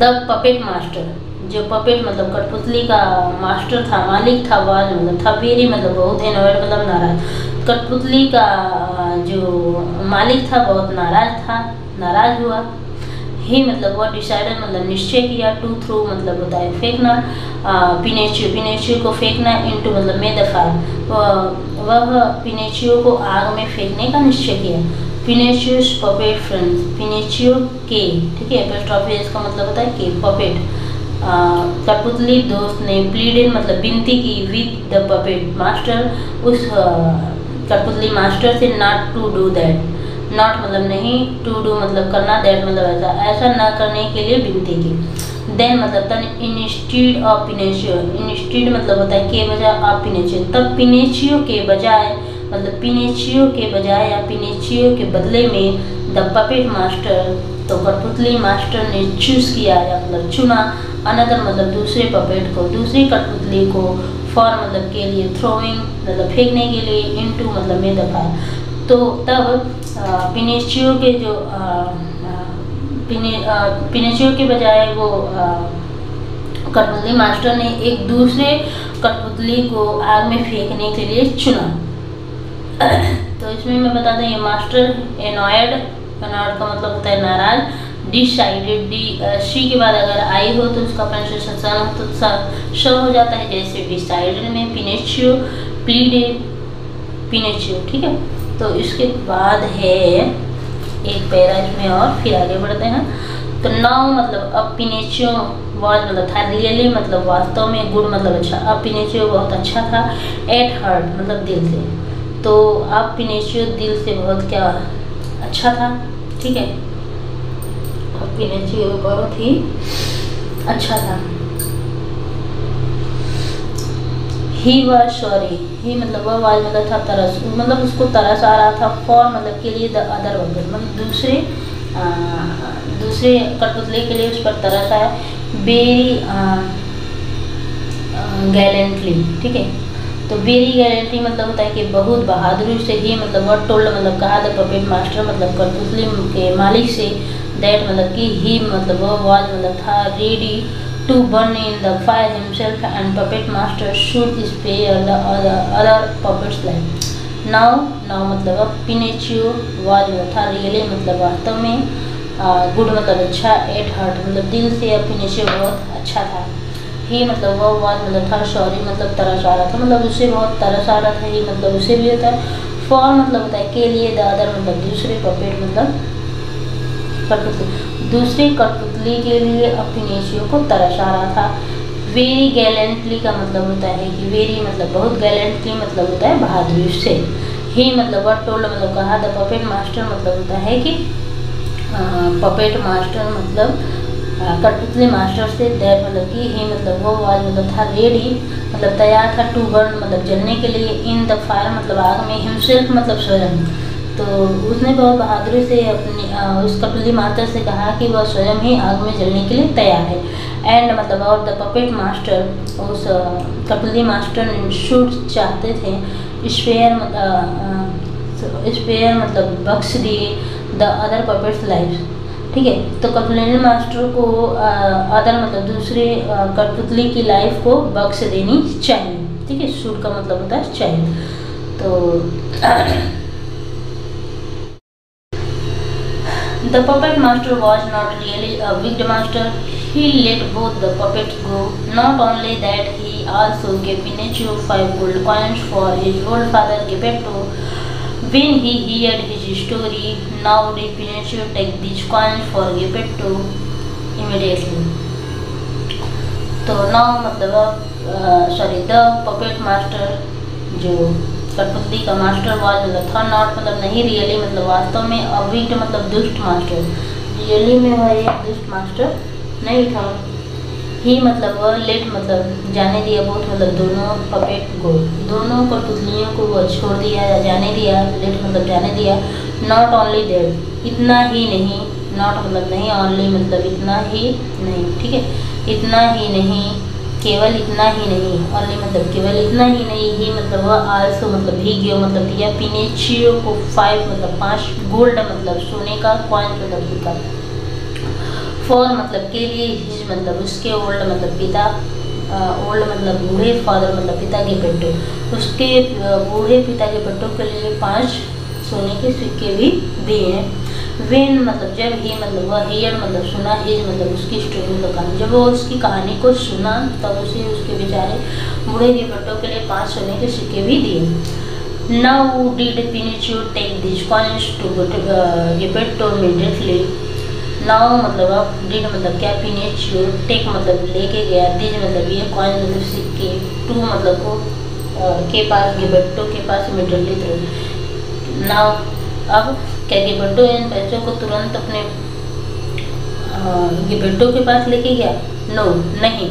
The puppet master, जो puppet मतलब कठपुतली का master था, मालिक था, was मतलब था, very मतलब बहुत, एनॉयड मतलब नाराज। कठपुतली का जो मालिक था बहुत नाराज था, नाराज हुआ। ही मतलब वह डिसाइडेड मतलब निश्चय किया, टू थ्रू मतलब होता है फेंकना, पिनोशियो को फेंकना, इनटू मतलब में द फायर, वह पिनोशियो को आग में फेंकने का निश्चय किया। पिनोशियो's puppet friends, पिनोशियो के, ठीक है, एपोस्ट्रोफी इसका मतलब होता है के, पपेट कठपुतली दोस्त ने प्लीडेड मतलब विनती की, विद द पपेट मास्टर, उस कठपुतली मास्टर से, not to do that, not मतलब नहीं, टू डू मतलब करना, दैट मतलब ऐसा न करने के लिए विनती की। देन मतलब तन इंस्टीड ऑफ पिनोशियो, इंस्टीड मतलब होता है के बजाय ऑफ पिनोशियो, तब पिनोशियो के बजाय मतलब पिनोशियो के बजाय या पिनोशियो के बदले में द पपेट मास्टर, तो कठपुतली मास्टर ने चूज किया या मतलब चुना, अनदर मतलब दूसरे पपेट को, दूसरी कठपुतली को, फॉर मतलब के लिए, थ्रोइंग मतलब फेंकने के लिए, इनटू मतलब में द फायर। तो तब पिनोशियो के जो पिनोशियो के बजाय वो कठपुतली मास्टर ने एक दूसरे कठपुतली को आग में फेंकने के लिए चुना। तो इसमें मैं बता दें, ये मास्टर एनॉयड, एनॉयड का मतलब होता है नाराज, डिसाइडेड, डी सी के बाद अगर आई हो तो उसका प्रोनाउंसिएशन तो श हो जाता है, जैसे डिसाइडेड में पिनोशियो, प्लीडेड पिनोशियो, ठीक है। तो इसके बाद है एक पैरा इसमें और फिर आगे बढ़ते हैं। तो नाउ मतलब अब पिनोशियो वाज मतलब था, रियली मतलब वास्तव में, गुड मतलब अच्छा, अब पिनोशियो बहुत अच्छा था, एट हार्ट मतलब दिल से, तो अब पिनोशियो दिल से बहुत क्या अच्छा था, ठीक है। अब पिनोशियो बहुत ही अच्छा था। ही वॉज सॉरी, ही मतलब वह वाज मतलब था तरस, मतलब उसको तरस आ रहा था, फॉर मतलब के लिए, द अदर मतलब दूसरे कठपुतली के लिए उस पर तरस आया, वेरी गैलेंटली, ठीक है। तो वेरी गैलेंटली मतलब होता है कि बहुत बहादुरी से, ही मतलब वह टोल्ड मतलब कहा, द पपेट मास्टर मतलब कठपुतली के मालिक से, दैट मतलब कि ही मतलब वह वाज मतलब था, ready to burn in the fire himself, and puppet master should spare the other puppets life. Now मतलब अब पिनोशियो वाज था, रियली मतलब वास्तव में, गुड मतलब अच्छा, एट हार्ट मतलब दिल से, अब पिनोशियो बहुत अच्छा था। ही मतलब वह वाज मतलब था, सॉरी मतलब तरस आ रहा था, मतलब उससे बहुत तरस आ रहा था, ही मतलब उसे भी होता है, फॉर मतलब होता है के लिए, द अदर मतलब दूसरे, पपेट मतलब कठपुतली, दूसरे कठपुतली के लिए अब पिनोशियो को तरस आ रहा था। वेरी गैलेंटली का मतलब होता है कि वेरी मतलब बहुत, गैलेंटली मतलब होता है बहादुरी से। ही मतलब वह टोल्ड मतलब कहा, द पपेट मास्टर मतलब होता है कि पपेट मास्टर मतलब कठपुतली मास्टर से, दैट मतलब कि ही मतलब वो वाज मतलब था, रेडी मतलब तैयार था, टू बर्न मतलब जलने के लिए, इन द फायर मतलब आग में, हिमसेल्फ मतलब स्वयं। तो उसने बहुत बहादुरी से अपनी उस कठपुतली मास्टर से कहा कि वह स्वयं ही आग में जलने के लिए तैयार है। एंड मतलब और द पपेट मास्टर, उस कठपुतली मास्टर ने शूट चाहते थे, स्पेयर मतलब बख्श दिए, द अदर पपेट्स लाइफ, ठीक है। तो कठपुतली मास्टर को अदर मतलब दूसरे कठपुतली की लाइफ को बख्श देनी चाहिए, ठीक है। शूट का मतलब होता है चाहिए। तो the puppet master was not really a wicked master. He let both the puppets go. Not only that, he also gave Pinocchio 5 gold coins for his old father Geppetto. When he heard his story, now did Pinocchio take these coins for Geppetto immediately. तो now मतलब the puppet master जो कठपुतली का master was मतलब था not मतलब नहीं, really मतलब वास्तव में, अ विक्ड मतलब दुष्ट मास्टर, रियली में वह एक दुष्ट मास्टर नहीं था। ही मतलब वह लेट मतलब जाने दिया, बोथ मतलब दोनों, पपेट को दोनों कठपुतलियों को वह छोड़ दिया या जाने दिया, लेट मतलब जाने दिया। नॉट ओनली दैट इतना ही नहीं, नॉट मतलब नहीं, ओनली मतलब इतना ही नहीं, ठीक है, इतना ही नहीं, केवल इतना ही नहीं, ओनली मतलब केवल इतना ही नहीं, ही मतलब वह आल्सो मतलब भी गिव मतलब दिया पिनेचियो को 5 मतलब 5 गोल्ड मतलब सोने का कॉइन मतलब सिक्का, फॉर मतलब के लिए, हिज मतलब उसके, ओल्ड मतलब पिता, ओल्ड मतलब बूढ़े, फादर मतलब पिता के पेटो, उसके बूढ़े पिता के पेटो के लिए 5 सोने के सिक्के भी दिए हैं। वेन मतलब जब ही मतलब वह हियर मतलब सुना, हिज मतलब उसकी स्टोरी मतलब कहानी, जब वो उसकी कहानी को सुना तब उसे उसके बेचारे बूढ़े के पेटो के लिए 5 सोने के सिक्के भी दिए। Now did Pinocchio take this coins to Geppetto immediately, now मतलब अब, डिड मतलब क्या, पिनेचियो टेक मतलब लेके गया, दिज मतलब ये, कॉइन मतलब सिक्के, टू मतलब को के पास, गेपेटो के पास, इमीडिएटली तुरंत। नाउ अब क्या गेपेटो इन पैसों को तुरंत अपने गेपेटो के पास लेके गया? नो नहीं।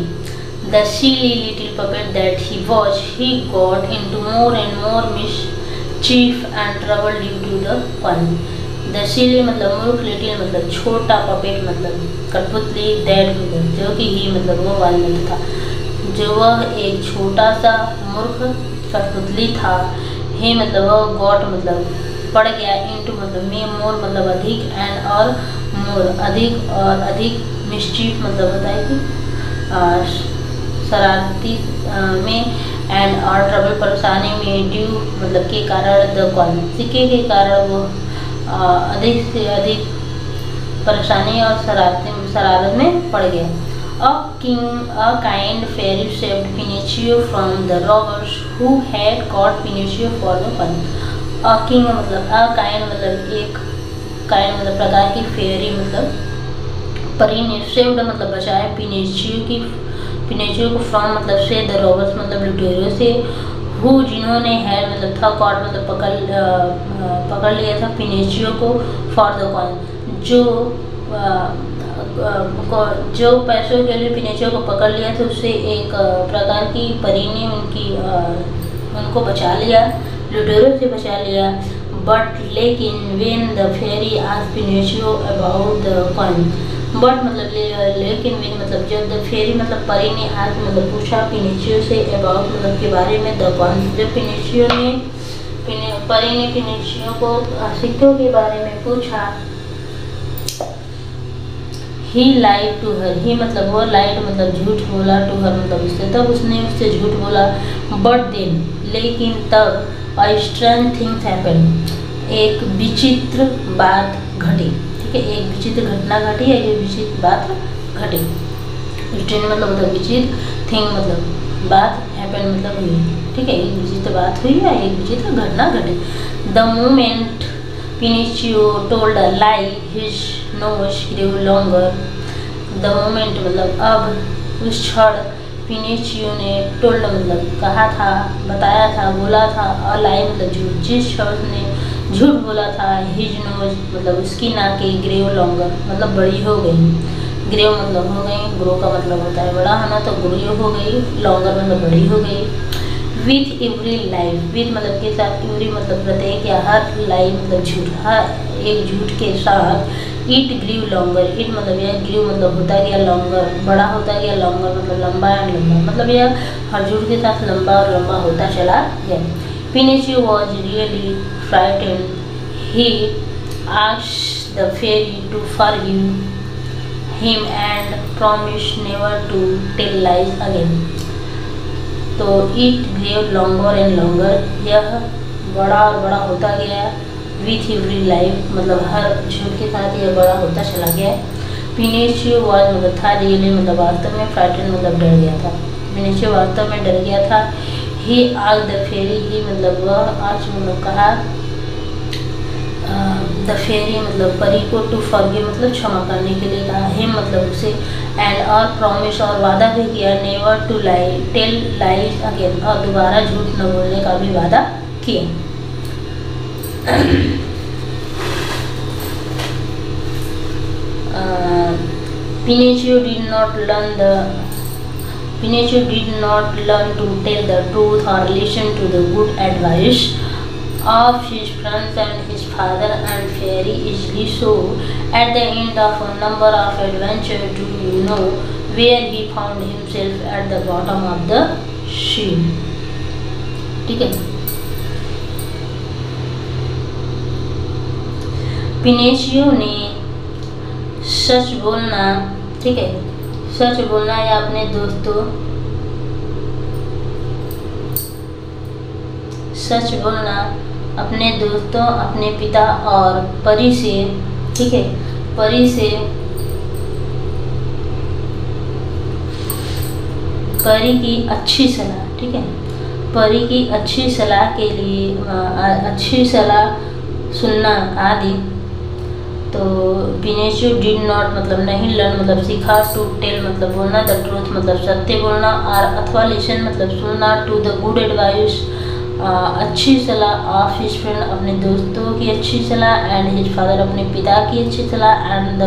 The silly little puppet that he was, he got into more and more mischief and trouble due to the coin. The silly मतलब मूर्ख, लिटिल मतलब छोटा, पपेट मतलब कठपुतली, दैट मतलब जो कि ही मतलब वो वालनट था, जो वह एक छोटा सा मूर्ख कठपुतली था। ही मतलब वह गॉट मतलब पड़ गया, इनटू मतलब में, मोर मतलब अधिक, एंड और मोर अधिक और अधिक, मिस्चीफ मतलब होता है कि शरारती में, एंड और ट्रबल परेशानी में, ड्यू मतलब के कारण, द कॉइन सिक्के के कारण वो अधिक से अधिक परेशानी और शरारत में पड़ गया। A kind fairy saved Pinocchio from the robbers who had caught Pinocchio for the fun. A king मतलब a kind मतलब एक, kind मतलब प्रकार की, फेरी मतलब परी ने, सेव्ड मतलब बचाया, पिनेचियो को फ्रॉम मतलब से, द रॉबर्स मतलब लुटेरों से, हु जिन्होंने हैड मतलब था, कॉट मतलब पकड़ लिया था, पिनेचियो को, फॉर द कॉइन जो पैसों के लिए पिनेचियो को पकड़ लिया था, उससे एक प्रकार की परी ने उनको बचा लिया, लुटेरों से बचा लिया। बट लेकिन when the fairy asked Pinocchio about the coin, but मतलब लेकिन वेन मतलब जब द फेरी मतलब परी ने आज मतलब पूछा पिनेचियो से, अबाउट मतलब के बारे में, द कॉइन जब पिनेचियो ने परी ने पिनेचियो को सिक्कों के बारे में पूछा, ही लाइड टू हर, ही मतलब वो, लाइड मतलब झूठ बोला, टू हर मतलब उससे, तब उसने उससे झूठ बोला। बट देन लेकिन तब, अ स्ट्रेंज थिंग्स हैपन, एक विचित्र बात घटी, ठीक है, एक विचित्र घटना घटी या एक विचित्र बात घटी। स्ट्रेंज मतलब होता है विचित्र, थिंग मतलब बात, हैपन मतलब हुई, ठीक है, एक विचित्र बात हुई या एक विचित्र घटना घटी। The moment Pinocchio told a lie, his nose grew longer. The moment मतलब अब, उस क्षण Pinocchio ने told मतलब कहा था, बताया था, बोला था, a lie मतलब झूठ, जिस क्षण उसने झूठ बोला था, his nose मतलब उसकी नाकें, grew longer मतलब बड़ी हो गई, ग्रेव मतलब हो गई, ग्रो का मतलब होता है बड़ा होना, तो ग्रो हो गई, लॉन्गर मतलब बड़ी हो गई। विथ एवरी लाइफ, विथ मतलब के साथ, एवरी मतलब प्रत्येक या हर, लाइफ मतलब झूठ, हर एक झूठ के साथ, इट ग्रीव लॉन्गर, इट मतलब यह, ग्रीव मतलब होता गया, लॉन्गर बड़ा होता गया, लॉन्गर मतलब लंबा एंड लंबा, मतलब यह हर झूठ के साथ लंबा और लंबा होता चला गया। Pinocchio was really frightened. He asked the fairy to forgive him and promised never to tell lies again. तो it grew longer and longer, यह बड़ा और बड़ा होता गया, विथ एवरी लाइफ मतलब हर झूठ के साथ यह बड़ा होता चला गया। पिनेचियो वाज मतलब था, रियली मतलब वास्तव में, फ्राइटन मतलब डर गया था, पिनेचियो वास्तव में डर गया था। ही आग द फेरी, ही मतलब वह, आज मतलब कहा, द फेरी मतलब परी को, टू फॉरगिव मतलब क्षमा करने के लिए कहा, हिम मतलब उसे, एंड और प्रॉमिस और वादा भी किया, never to lie tell lies again और दोबारा झूठ न बोलने का भी वादा किया। Pinocchio did not learn to tell the truth or listen to the good advice of his friends and his father and very easily so. At the end of a number of adventures, do you know where he found himself? At the bottom of the sea. ठीक है। Pinocchio ने सच बोलना, ठीक है, सच बोलना या अपने दोस्तों, सच बोलना अपने दोस्तों, अपने पिता और परी से, ठीक है, परी की अच्छी सलाह, ठीक है, परी की अच्छी सलाह के लिए अच्छी सलाह सुनना आदि। तो पिनोचियो डिड नॉट मतलब नहीं, लर्न मतलब सीखा, टू टेल मतलब बोलना, द ट्रूथ मतलब सत्य बोलना, और अथवा लिसन मतलब सुनना, टू द गुड एडवाइस अच्छी सलाह, ऑफ हिज फ्रेंड अपने दोस्तों की अच्छी सलाह, एंड हिज फादर अपने पिता की अच्छी सलाह, एंड द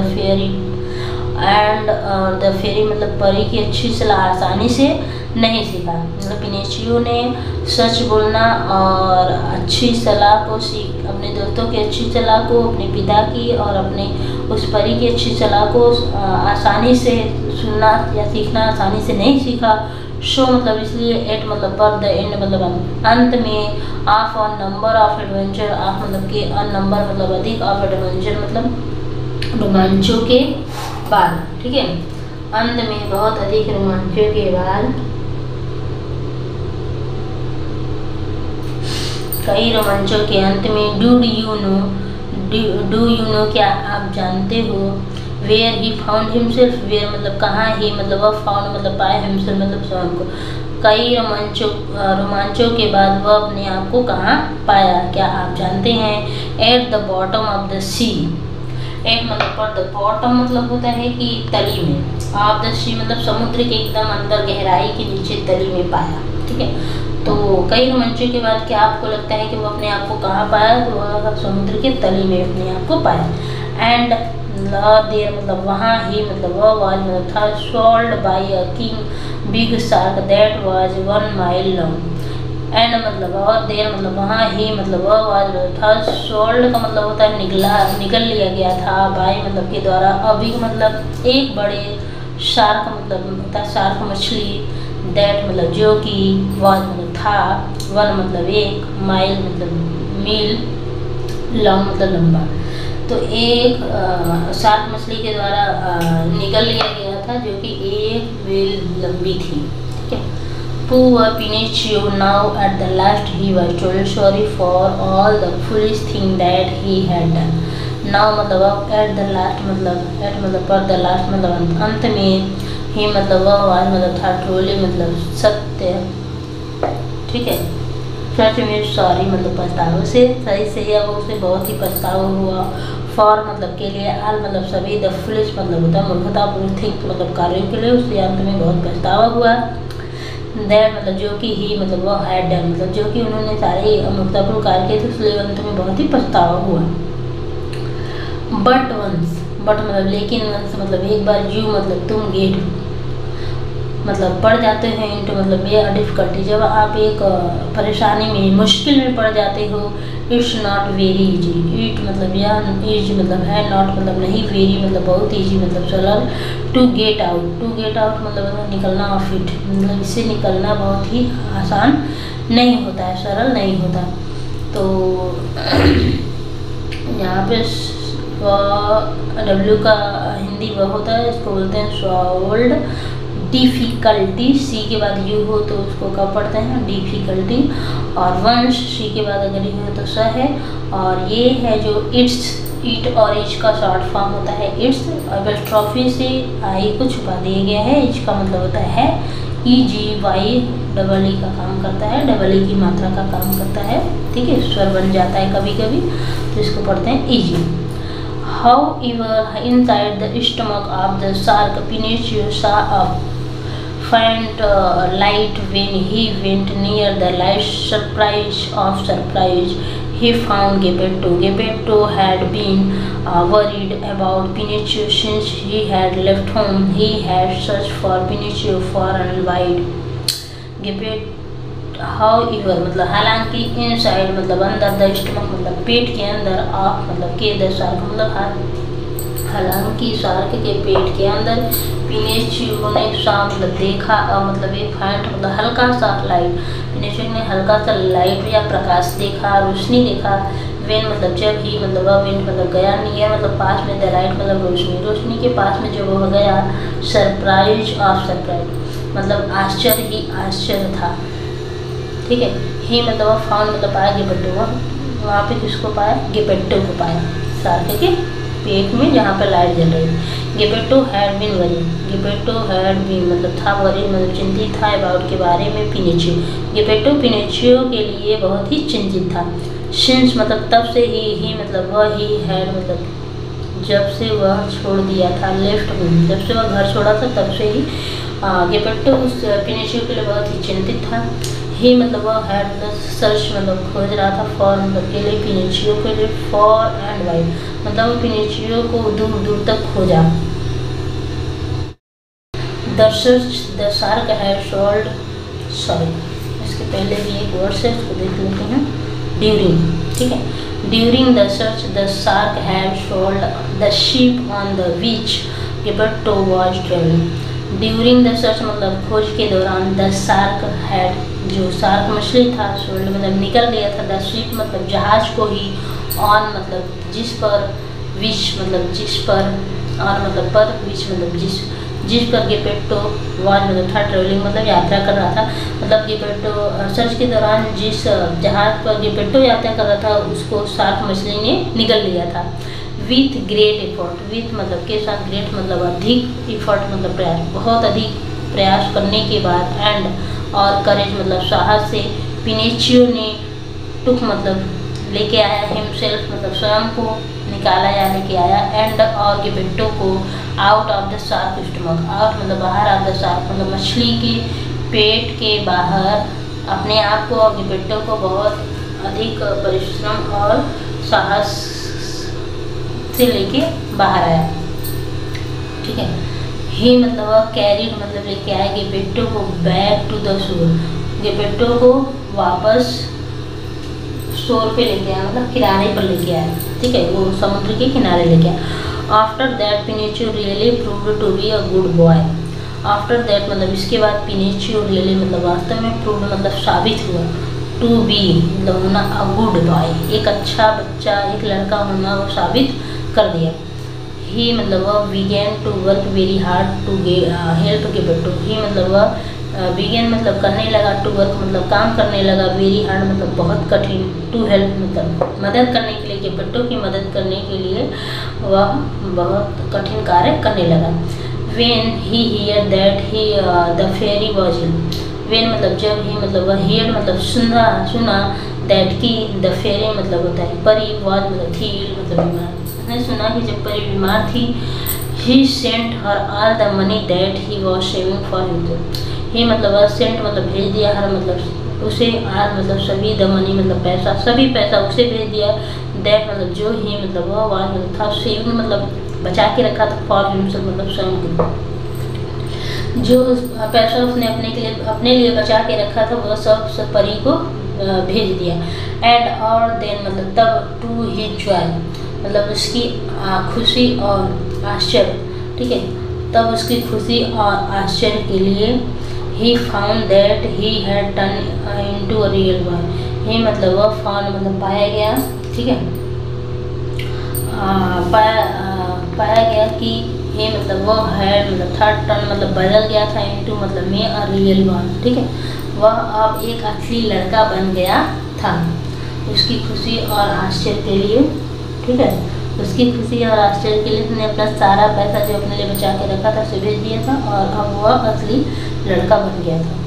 फेरी मतलब परी की अच्छी सलाह आसानी से नहीं सीखा। मतलब पिनोचियो ने सच बोलना और अच्छी सलाह को अपने दोस्तों की अच्छी सलाह को, अपने पिता की और अपने उस परी की अच्छी सलाह को आसानी से सुनना या सीखना आसानी से नहीं सीखा। शो मतलब इसलिए, एट मतलब पर, द एंड मतलब अंत में, of on number of adventure, of मतलब के, अन नंबर मतलब अधिक, ऑफ एडवेंचर मतलब रोमांचों के बाद, ठीक है, अंत में बहुत अधिक रोमांचों के बाद, कई रोमांचों के अंत में, डू यू नो क्या आप जानते हो, where he found himself, where मतलब कहाँ, ही मतलब वह, फाउंड मतलब पाया, हिमसेल्फ मतलब स्वयं को, कई रोमांचों के बाद वह अपने आप को कहाँ पाया, क्या आप जानते हैं, at the bottom of the sea, at मतलब पर, द बॉटम मतलब होता है कि तली में, ऑफ द सी मतलब समुद्र के एकदम अंदर गहराई के नीचे तली में पाया, ठीक है। तो कई रोमांचों के बाद क्या आपको लगता है कि वो अपने आप को कहाँ पाया, तो वह समुद्र के तली में अपने आप को पाया। एंड देर मतलब वहाँ ही मतलब वह वाज मतलब था, swallowed by a king big shark that was 1 mile long. And मतलब और देर मतलब वहाँ ही मतलब वह वाज था, स्वॉल्ड का मतलब होता है निगल लिया गया था, बाई मतलब के द्वारा, अभी मतलब एक बड़े, शार्क मतलब होता है शार्क मछली, दैट मतलब जो कि, वाज मतलब था, 1 मतलब 1, माइल मतलब मील, लॉन्ग मतलब लंबा। तो एक शार्क मछली के द्वारा निगल लिया गया था जो कि 1 मील लंबी थी, ठीक है। Poor Pinocchio, now at the last he was told sorry for all the foolish thing that he had done. Now मतलब at the last मतलब at मतलब पर, the last मतलब अंत में, ही मतलब वह वाज मतलब था, ट्रोली मतलब सत्य, ठीक है, सच में, सॉरी मतलब पछतावे से, सही से या वो उसे बहुत ही पछतावा हुआ, फॉर मतलब के लिए, आल मतलब सभी, द फुलिश मतलब होता है मूर्खतापूर्ण, थिंक मतलब कार्यों के लिए उसके अंत में बहुत पछतावा हुआ, दैट मतलब जो कि ही मतलब वह हैड डन मतलब जो कि उन्होंने सारे मूर्खतापूर्ण कार्य किए थे, इसलिए अंत में बहुत ही पछतावा हुआ। बट मतलब लेकिन, वंस मतलब एक बार, यू मतलब तुम, गेट मतलब पड़ जाते हैं, इंटू मतलब ये डिफिकल्टी, जब आप एक परेशानी में, मुश्किल में पड़ जाते हो, it's not very easy, it मतलब यह इज मतलब है, नॉट मतलब नहीं, वेरी मतलब बहुत ईजी मतलब सरल, टू गेट आउट मतलब निकलना, ऑफ इट मतलब इससे निकलना बहुत ही आसान नहीं होता है, सरल नहीं होता। तो यहाँ पे डब्ल्यू का हिंदी वह होता है, इसको बोलते हैं सॉल्व्ड, डिफ़िकल्टी, सी के बाद यू हो तो उसको कब पढ़ते हैं, डिफ़िकल्टी, और वंश सी के बाद अगर यू हो तो स है, और ये है जो इट और इच का शॉर्ट फॉर्म होता है इट्स, एपॉस्ट्रोफी से आई को छुपा दिया गया है, इच का मतलब होता है EGY, डबल ई का काम करता है, डबल ई की मात्रा का काम करता है, ठीक है, स्वर बन जाता है कभी कभी, तो इसको पढ़ते हैं EG। However, inside the stomach of the shark, Pinocchio saw a faint light when he went near the light. Surprise of surprise, he found Geppetto. Geppetto had been worried about Pinocchio since he had left home. He had searched for Pinocchio far and wide. Geppetto However मतलब हालांकि inside मतलब अंदर the stomach मतलब पेट के अंदर of मतलब के the shark मतलब हालांकि शार्क के पेट के अंदर पिनोचियो ने मतलब देखा मतलब एक फाइंड मतलब हल्का सा लाइट। पिनोचियो ने हल्का सा लाइट या प्रकाश देखा, रोशनी देखा। वेन मतलब जब ही मतलब वह वेन मतलब गया नहीं है मतलब पास में द लाइट मतलब रोशनी के पास में जब वह गया। सरप्राइज ऑफ सरप्राइज मतलब आश्चर्य ही आश्चर्य था। ठीक है। ही मतलब वह फाउंड मतलब पाया गेपेट्टो, वहाँ पे किसको पाया? गेपेट्टो को पाया, शार्क के पेट में जहाँ पर लाइट जल रही है। Geppetto had been worry, Geppetto had been मतलब था वरी मतलब चिंतित था अबाउट के बारे में पिनोचियो। गेपेट्टो पिनोचियो के लिए बहुत ही चिंतित था। सिंस मतलब तब से ही मतलब वह ही हैड मतलब जब से वह छोड़ दिया था लेफ्ट होम, जब से वह घर छोड़ा था तब से ही गेपेट्टो उस पिनोचियो के लिए बहुत ही चिंतित था। ही मतलब वह हैड सर्च मतलब खोज रहा था फॉर मतलब के लिए पिनोचियो के लिए फॉर एंड वाइड मतलब पिनोचियो को दूर दूर तक खोजा। The search the shark had sold sorry इसके पहले भी एक वर्ड है उसको देख लेते हैं। ड्यूरिंग, ठीक है। During the search the shark had swallowed the ship on the which Geppetto was travelling. During the search मतलब खोज के दौरान द शार्क हैड जो शार्क मछली था सोल्ड मतलब निकल गया था। द शिप मतलब जहाज को ही ऑन मतलब जिस पर विच मतलब जिस पर ऑन मतलब पर विच मतलब जिस पर गेपेट्टो वाज मतलब था ट्रेवलिंग मतलब यात्रा कर रहा था। मतलब गेपेट्टो सर्च के दौरान जिस जहाज पर गेपेट्टो यात्रा कर रहा था उसको शार्क मछली ने निकल लिया था। विथ ग्रेट एफर्ट, विथ मतलब के साथ ग्रेट मतलब अधिक एफर्ट मतलब प्रयास, बहुत अधिक प्रयास करने के बाद एंड और करेज मतलब साहस से पिनोचियो ने टुक मतलब लेके आया हिमसेल्फ मतलब स्वयं को निकाला या लेके आया एंड और गेपेट्टो को out of the shark stomach, out मतलब बाहर ऑफ द शार्क मतलब मछली के पेट के बाहर अपने आप को और गेपेट्टो को बहुत अधिक परिश्रम और साहस से लेके बाहर आया। ठीक है। ही मतलब वह कैरिड मतलब लेके आया गेपेट्टो को बैक टू द शोर, गेपेट्टो को वापस शोर पे लेके आया मतलब किनारे पर लेके आया। ठीक है, वो समुद्र के किनारे लेके आया। After that Pinocchio really proved to be a good boy. After that मतलब इसके बाद पिनोचियो रियली मतलब वास्तव में प्रूव्ड मतलब साबित हुआ टू बी मतलब होना अ गुड बॉय, एक अच्छा बच्चा एक लड़का होना वो साबित कर दिया। ही मतलब वह began to work very hard to help Geppetto. He मतलब वह बिगेन मतलब करने लगा टू वर्क मतलब काम करने लगा वेरी हार्ड मतलब बहुत कठिन टू हेल्प मतलब मदद करने के लिए गेपेट्टो की मदद करने के लिए वह बहुत कठिन कार्य करने लगा। When he hear that he the fairy was ill, when मतलब जब ही मतलब वह हियर मतलब सुना दैट की द फेरी मतलब होता है परी वॉज मतलब थी मतलब बीमार, उसने सुना कि जब परी बीमार थी। He sent her all the money that he was saving for himself. He मतलब वह सेंट मतलब भेज दिया हर मतलब उसे आर मतलब सभी द मनी मतलब पैसा सभी पैसा उसे भेज दिया। दैट मतलब जो ही मतलब वह वाज मतलब था सेविंग मतलब बचा के रखा था फॉर हिमसेल्फ मतलब स्वयं के जो पैसा उसने अपने लिए बचा के रखा था वह सब परी को भेज दिया। एंड और देन मतलब तब टू ही जॉय मतलब उसकी खुशी और आश्चर्य। ठीक है, तब उसकी खुशी और आश्चर्य के लिए he found that he had turn into a real boy. He मतलब वह फाउंड मतलब पाया गया। ठीक है, पाया गया कि ही मतलब वह हैड मतलब थर्ड टर्न मतलब बदल गया था इनटू मतलब में अ रियल बॉय। ठीक है, वह अब एक असली लड़का बन गया था उसकी खुशी और आश्चर्य के लिए। ठीक है, उसकी खुशी और आश्चर्य के लिए उसने अपना सारा पैसा जो अपने लिए बचा के रखा था उसे भेज दिया था और अब वह असली लड़का बन गया था।